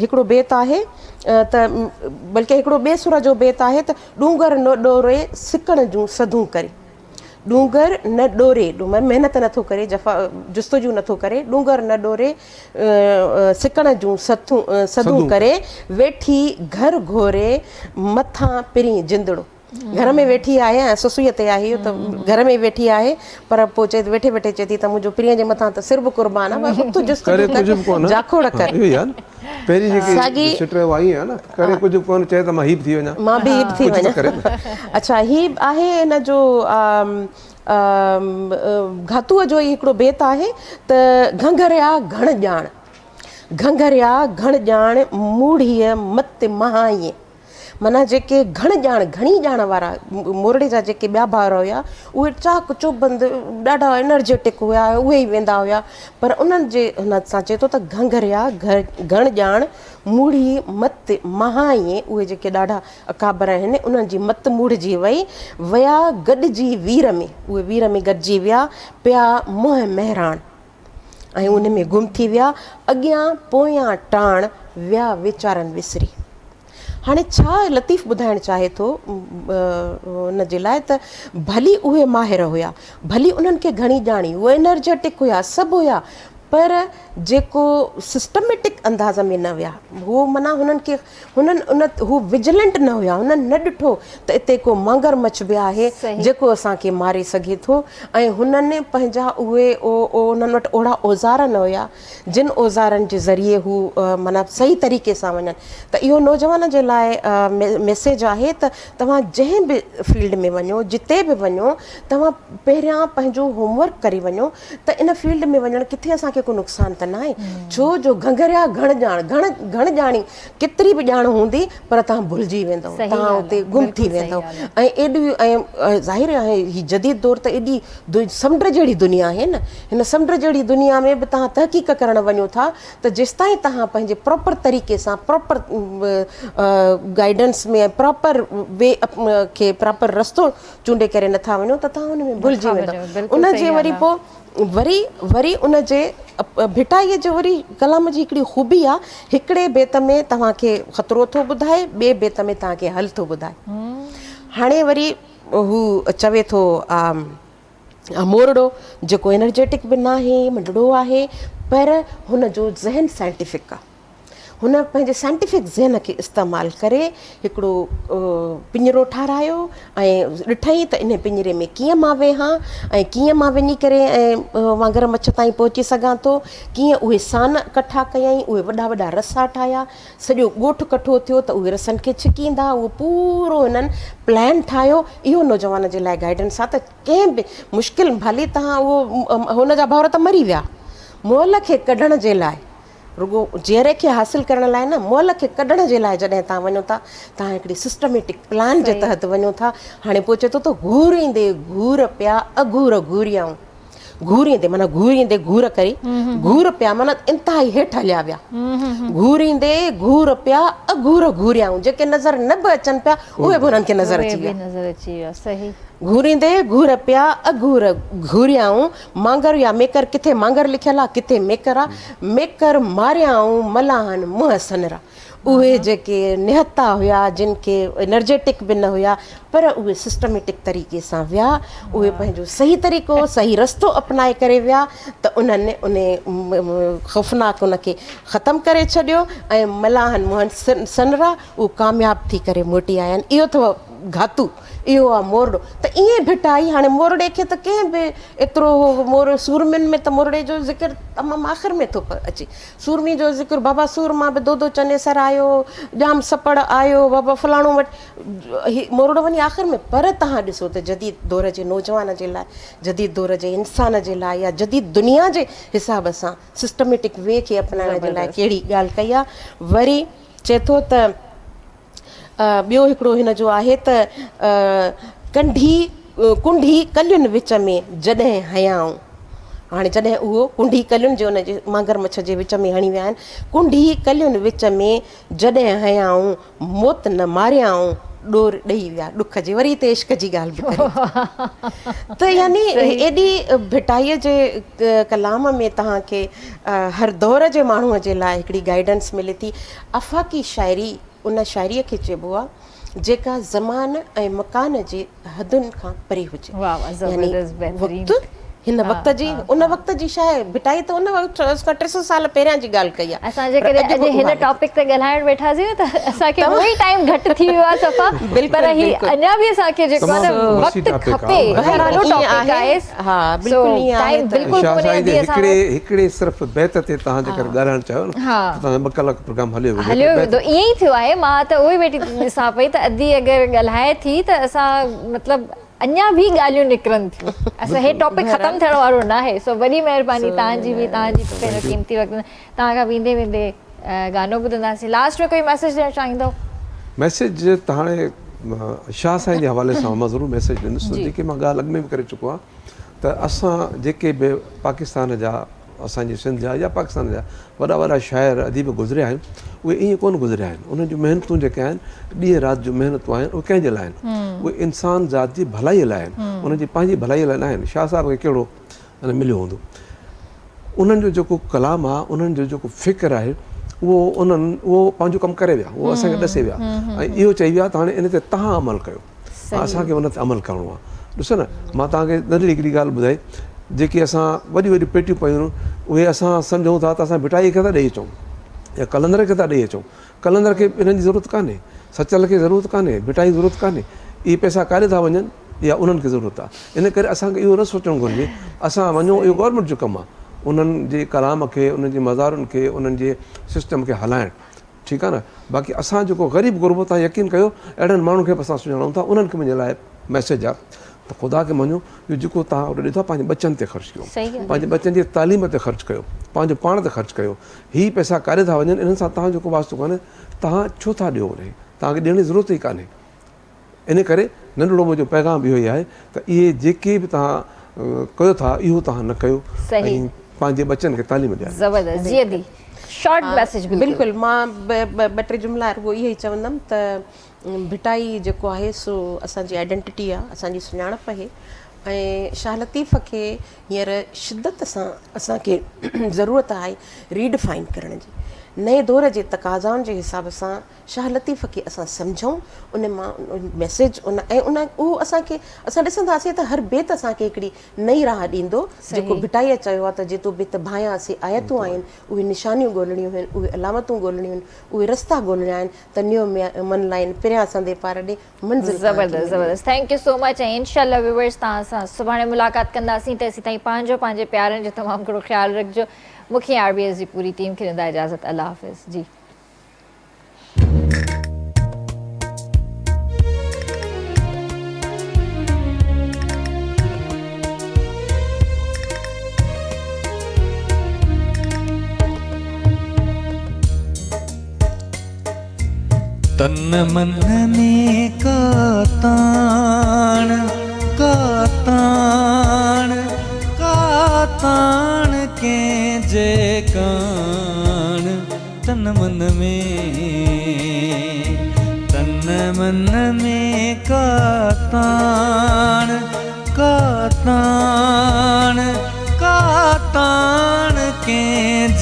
हिकिड़ो बेत आहे त बल्कि हिकिड़ो ॿिए सुर जो बेत आहे त डूंगर न डोरे सिकण जूं सधूं करे, डूंगर न डोरे, महिनत नथो करे, जुस्तजू नथो करे, डूंगर न डोरे सिकण जूं सधूं करे, वेठी घर घोरे मथां पिरी जिंदड़ो। घर में वेठी आहे ऐं ससुईअ ते आहे, इहो त घर में वेठी आहे पर पोइ चए वेठे वेठे चए थी त मुंहिंजो प्रिय जे मथां त सिर बि कुर्बान आहे, जाखोड़ कर। पहिरीं जेकी सिटर आई आहे न, करे कुझु कोन चए त मां हीब थी वञा, मां बि हीब थी वञा। अच्छा, हीब आहे हिन जो घातूअ जो ई हिकिड़ो बेत आहे त घंघरिया घण ॼाण, घंघरिया घण ॼाण मूढ़ीअ मत महाईअ। माना जेके घण ॼाण घणी ॼाण वारा मोरड़े जा जेके ॿिया भाउर हुया उहे चाक चौबंद ॾाढा एनर्जेटिक हुया, उहे ई वेंदा हुया, पर उन्हनि जे हुन सां चए थो त घंघरिया घण ॼाण मूढ़ी मत महाईअ, उहे जेके ॾाढा अकाबर आहिनि उन्हनि जी मत मूढ़जी वई, विया गॾिजी वीर में, उहे वीर में गॾिजी विया, पिया मुंहुं महिराण ऐं उन में गुम थी विया, अॻियां पोयां टाण विया वीचारनि विसरी। हाणे छा लतीफ़ ॿुधाइणु चाहे थो उन जे लाइ त भली उहे माहिर हुया, भली उन्हनि खे घणी ॼाणी, उहे एनर्जेटिक हुया, सभु हुया, पर जेको सिस्टमेटिक अंदाज़ में न विया, उहो माना हू विजिलेंट न हुया, हुननि न ॾिठो त हिते को मगरमच्छ बि आहे जेको असांखे मारे सघे थो, ऐं हुननि पंहिंजा उहे उन्हनि वटि ओड़ा औज़ार न हुया जिन औज़ारनि जे ज़रिए हू माना सही तरीक़े सां वञनि। त इहो नौजवान जे लाइ मैसेज आहे त तव्हां जंहिं बि फील्ड में वञो, जिते बि वञो, तव्हां पहिरियां पंहिंजो होमवर्क करे वञो त इन फील्ड में वञणु किथे असांखे को नुक़सानु त न आहे, छो जो घंघरिया घण ॼाण, घण ॼाणी केतिरी बि ॼाण हूंदी पर तव्हां भुलिजी वेंदव, तव्हां उते गुम थी वेंदव। ऐं एॾी ऐं ज़ाहिर आहे हीअ जदीद दौर त एॾी समुंड जहिड़ी दुनिया आहे न, हिन समुंड जहिड़ी दुनिया में बि तव्हां तहक़ीक़ करणु वञो था त जेसिताईं तव्हां पंहिंजे प्रॉपर तरीक़े सां प्रॉपर गाइडेंस में प्रॉपर वे खे प्रॉपर रस्तो चूंडे करे नथा वञो त तव्हां हुन में भुलिजी वेंदव। उनजे वरी उन जे भिटाईअ जो वरी कलाम जी हिकिड़ी ख़ूबी आहे, हिकिड़े बेत में तव्हांखे ख़तरो थो ॿुधाए, ॿिए बेत में तव्हांखे हल थो ॿुधाए। हाणे वरी हू चवे थो मोरड़ो जेको एनर्जेटिक बि न आहे, मंडड़ो आहे, पर हुन जो ज़हन साइंटिफिक आहे, हुन पंहिंजे साइंटिफिक ज़हन खे इस्तेमालु करे हिकिड़ो पिंजरो ठारायो ऐं ॾिठईं त इन पिंजरे में कीअं मां वेहां ऐं कीअं मां वञी करे ऐं वांगर मच्छ ताईं पहुची सघां थो, कीअं उहे सान कठा कयईं, उहे वॾा वॾा रसा ठाहिया, सॼो ॻोठु कठो थियो त उहे रसनि खे छिकींदा, उहो पूरो हिननि प्लान ठाहियो। इहो नौजवान जे लाइ गाइडेंस आहे त कंहिं बि मुश्किल भली तव्हां उहो हुन जा भाउर त मरी विया, मोल खे कढण जे लाइ, रुगो जहिड़े खे हासिलु करण लाइ न, मोल खे कढण जे लाइ जॾहिं तव्हां वञो था, तव्हां हिकिड़ी सिस्टमेटिक प्लान जे तहत वञो था। हाणे पोइ चए थो त घूरींदे घूर पिया अघूर घूरियाऊं, घूरींदे माना घूरींदे घूर करे, घूर पिया माना इंतिहाई हेठि हलिया विया, घूरींदे घूर पिया अघूर घूरियाऊं, जेके नज़र न बि अचनि पिया उहे बि हुननि खे नज़र अची विया। सही। घूरींदे घूर पिया अघूर घूरियाऊं, मांगर या मेकर, किथे मांगर लिखियल आहे किथे मेकर आहे, मेकर मारियाऊं मलाहन मुंहं सनरा। उहे जेके निहत्ता हुया, जिन खे एनर्जेटिक बि न हुया, पर उहे सिस्टमेटिक तरीक़े सां विया, उहे पंहिंजो सही तरीक़ो सही रस्तो अपनाए करे विया, त उन्हनि उन ख़ौफ़नाक उनखे ख़तमु करे छॾियो ऐं मलाहन मुंहं सनरा उहे कामयाबु थी करे मोटी आया आहिनि। इहो अथव घातू, इहो आहे मोरडो। त ईअं भिटाई हाणे मोरडे खे त कंहिं बि एतिरो मोर सूरमिन में त मोरडे जो ज़िक्र तमामु आख़िर में थो अचे, सूरमी जो ज़िक्र बाबा सूरमा बि दो चनेसर आयो, जाम सपड़ आयो, बाबा फलाणो वटि मोरडो वञी आख़िर में। पर तव्हां ॾिसो त जदीद दौर जे नौजवान जे लाइ, जदीद दौर जे इंसान जे लाइ या जदीद दुनिया जे हिसाब सां सिस्टमेटिक वे खे अपनाइण जे लाइ कहिड़ी ॻाल्हि कई आहे। वरी चए थो त ॿियो हिकिड़ो हिन जो आहे त कुंढी कलियुनि विच में जॾहिं हयाऊं, हाणे जॾहिं उहो कुंढी कलियुनि जे उन जे मांगर मच्छ जे विच में हणी विया आहिनि, कुंढी कलियुनि विच में जॾहिं हयाऊं मोत न मारियाऊं ॾोर ॾेई विया ॾुख जे। वरी हिते इश्क जी ॻाल्हि बि करे त यानी एॾी भिटाईअ जे कलाम में तव्हांखे हर दौर जे माण्हूअ जे लाइ हिकिड़ी गाइडेंस मिले थी। अफ़ाकी शाइरी उन शाइरीअ खे चइबो आहे जेका ज़मान ऐं मकान जे हदुनि खां परे हुजे। वक़्तु हिन वक़्त जी उन वक़्त जी शायदि भिटाई त उन वक़्त 300 साल पहिरियां जी ॻाल्हि कई आहे। असां जेकॾहिं अॼु हिन टॉपिक ते ॻाल्हाइण वेठासीं न त असांखे उहो ई टाइम घटि थी वियो आहे सफ़ा, पर ही अञा बि असांखे जेको आहे न वक़्तु खपे। हा बिल्कुलु ईअं आहे। हिकिड़े सिर्फ़ बैत ते तव्हां जेकर ॻाल्हाइण चाहियो न त 2 कलाक प्रोग्राम हलियो वेंदो। ईअं ई थियो आहे। मां त उहो ई वेठी ॾिसां पई त अधी अगरि ॻाल्हाए थी त असां मतिलबु अञा बि ॻाल्हियूं निकिरनि थियूं। असां हे टॉपिक ख़तमु थियण वारो न आहे। सो वॾी महिरबानी तव्हांजी बि, तव्हांजी पंहिंजो क़ीमती वक़्तु। तव्हां खां वेंदे वेंदे गानो ॿुधंदासीं। लास्ट में कोई मैसेज ॾियणु चाहींदो? मैसेज त हाणे शाह साईं जे हवाले सां मां ज़रूरु मैसेज ॾींदुसि, जेकी मां ॻाल्हि अॻु में बि करे चुको आहे त असां जेके बि पाकिस्तान जा, असांजी सिंध जा या पाकिस्तान जा वॾा वॾा शाइर अदीब गुज़रिया आहिनि, उहे ईअं कोन गुज़रिया आहिनि। उन्हनि जूं महिनतूं जेके आहिनि, ॾींहं राति जूं महिनतूं आहिनि, उहे कंहिंजे लाइ आहिनि? उहे इंसान ज़ात जी भलाईअ लाइ आहिनि, उन्हनि जी पंहिंजी भलाईअ लाइ न आहिनि। शाह साहिब खे कहिड़ो मिलियो हूंदो? उन्हनि जो जेको कलाम आहे, उन्हनि जो जेको फ़िक्र आहे, उहो पंहिंजो कमु करे विया, उहो असांखे ॾसे विया ऐं इहो चई विया त हाणे इन ते तव्हां अमल कयो, असांखे उन ते अमल करिणो आहे। ॾिसो न, मां तव्हांखे नंढड़ी हिकिड़ी ॻाल्हि ॿुधाई, जेके असां वॾियूं वॾियूं पेटियूं पयूं उहे असां सम्झूं था त असां भिटाई खे था ॾेई अचूं या कलंदर खे था ॾेई अचूं। कलंदर खे इन्हनि जी ज़रूरत कान्हे, सचल खे ज़रूरत कान्हे, भिटाई जी ज़रूरत कान्हे। इहे पैसा काॾे था वञनि या उन्हनि खे ज़रूरत आहे। इन करे असांखे इहो न सोचणु घुरिजे असां वञूं, इहो गवर्नमेंट जो कमु आहे उन्हनि जे कलाम खे, उन्हनि जे मज़ारुनि खे, उन्हनि जे सिस्टम खे हलाइणु। ठीकु आहे न। बाक़ी असां जेको ग़रीब गुरबो तव्हां यकीन कयो, अहिड़नि माण्हुनि खे बि असां सुञाणूं था। उन्हनि खे मुंहिंजे लाइ मैसेज आहे त ख़ुदा खे मञो, इहो जेको तव्हां ऑडर ॾिठो आहे पंहिंजे बचनि ते ख़र्चु कयो, पंहिंजे बचनि जी तालीम ते ख़र्चु कयो, पंहिंजो पाण ते ख़र्चु कयो। हीअ पैसा काॾे था वञनि, इन्हनि सां तव्हां जेको वास्तो कोन्हे, तव्हां छो था ॾियो? उन तव्हांखे ॾियण जी ज़रूरत ई कान्हे। इन करे नंढिड़ो मुंहिंजो पैगाम इहो ई आहे त इहे जेके बि तव्हां कयो था, इहो तव्हां न कयो ऐं पंहिंजे बचनि खे तालीम ॾियो। बिल्कुलु। मां ॿ टे जुमिला रुगो इहो ई चवंदमि त भिटाई जेको आहे सो असांजी आइडेंटिटी आहे, असांजी सुञाणप आहे ऐं शाह लतीफ़ खे हींअर शिदत सां असांखे ज़रूरत आहे रीडिफाइन करण जी। नए दौर जे तक़ाज़ाउनि जे हिसाब सां शाह लतीफ़ खे असां सम्झूं, उन मां मैसेज उन ऐं उन उहो असांखे असां ॾिसंदासीं त हर बेत असांखे हिकिड़ी नई राह ॾींदो। जेको भिटाईअ चयो आहे त जेतो बेत भायासीं आयतूं आहिनि, उहे निशानियूं ॻोल्हणियूं आहिनि, उहे अलामतूं ॻोल्हणियूं आहिनि, उहे रस्ता ॻोल्हणा आहिनि त नियो मन लाइन पिरियां संदे पार ॾे मंज़िल। ज़बरदस्त ज़बरदस्त, थैंक यू सो मच। ऐं इंशाल्लाह व्यूअर्स तव्हां सां सुभाणे मुलाक़ात कंदासीं, तेसीं ताईं पंहिंजे प्यारनि जो तमामु घणो ख़्यालु रखिजो। मूंखे RBS जी पूरी टीम खे ॾींदा इजाज़त। अल्लाह हाफ़िज़ जी। तन मन में कातान कातान कातान के जे कान, तन मन में कातान कातान कातान के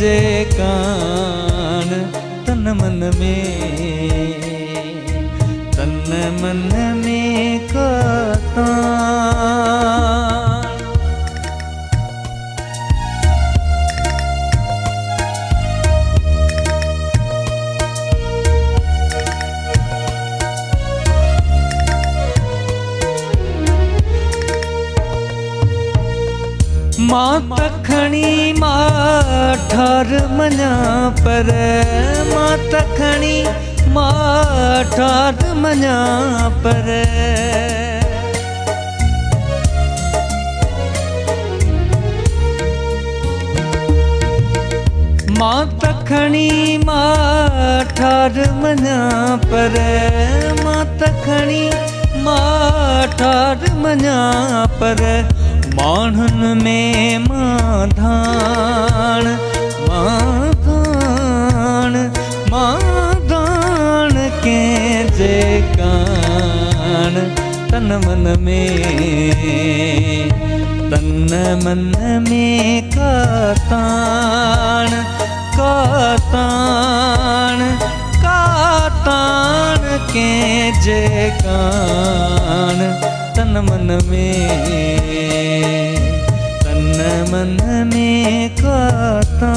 जे कान, तन मन में कातान। मां तखणी मां ठार मञा पर, मां तखणी मां ठार मञा पर, मां तखणी मां ठार मञा पर, मां तखणी मां ठार मञा पर, माण्हुनि में माधान माधान माधान कंहिंजे कान, तन मन में कातान कातान कातान कंहिंजे कान, तन मन में कातान।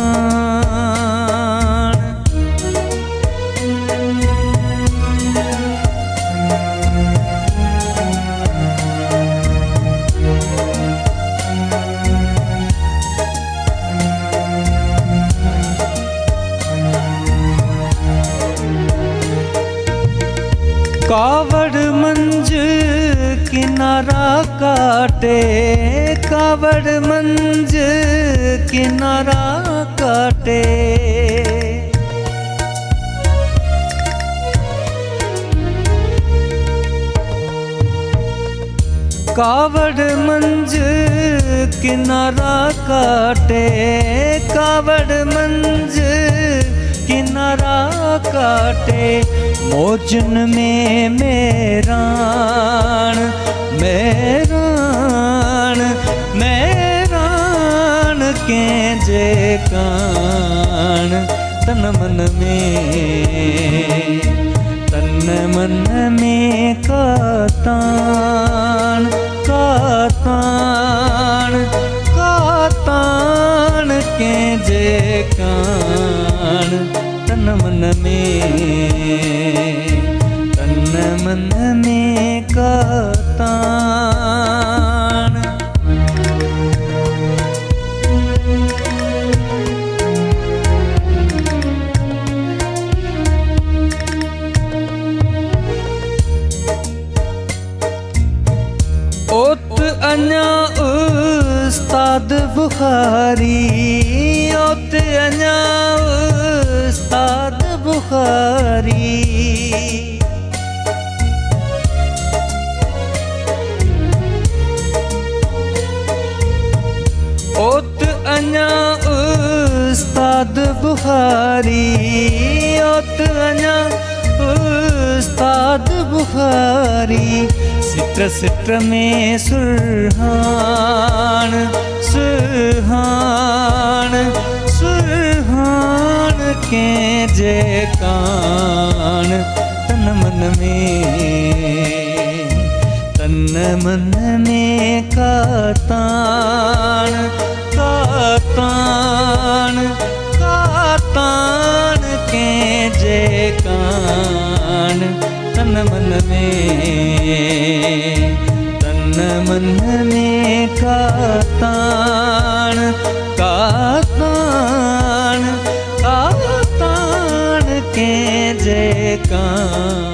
कावड़ मंझ किनारा काटे, कावड़ मंझ किनारा काटे, कावड़ मंझ किनारा काटे, कावड़ मंझ किनारा काटे, मौजन में मेरान मेरान मेरान कंहिंजे कान, तन मन में कातान कातान कातान कंहिंजे कान, तन मन में कातान। ओत अञा उस्ताद बुखारी, ओत अञा उस्ताद बुखारी, ओत अञा उस्ताद बुखारी, ओत अञा उस्ताद बुखारी, सित्र सित्र में सुरहान सुरहान सुरहान के जे कान तन मन में का तान के जे कान तन मन में का तान के जे कान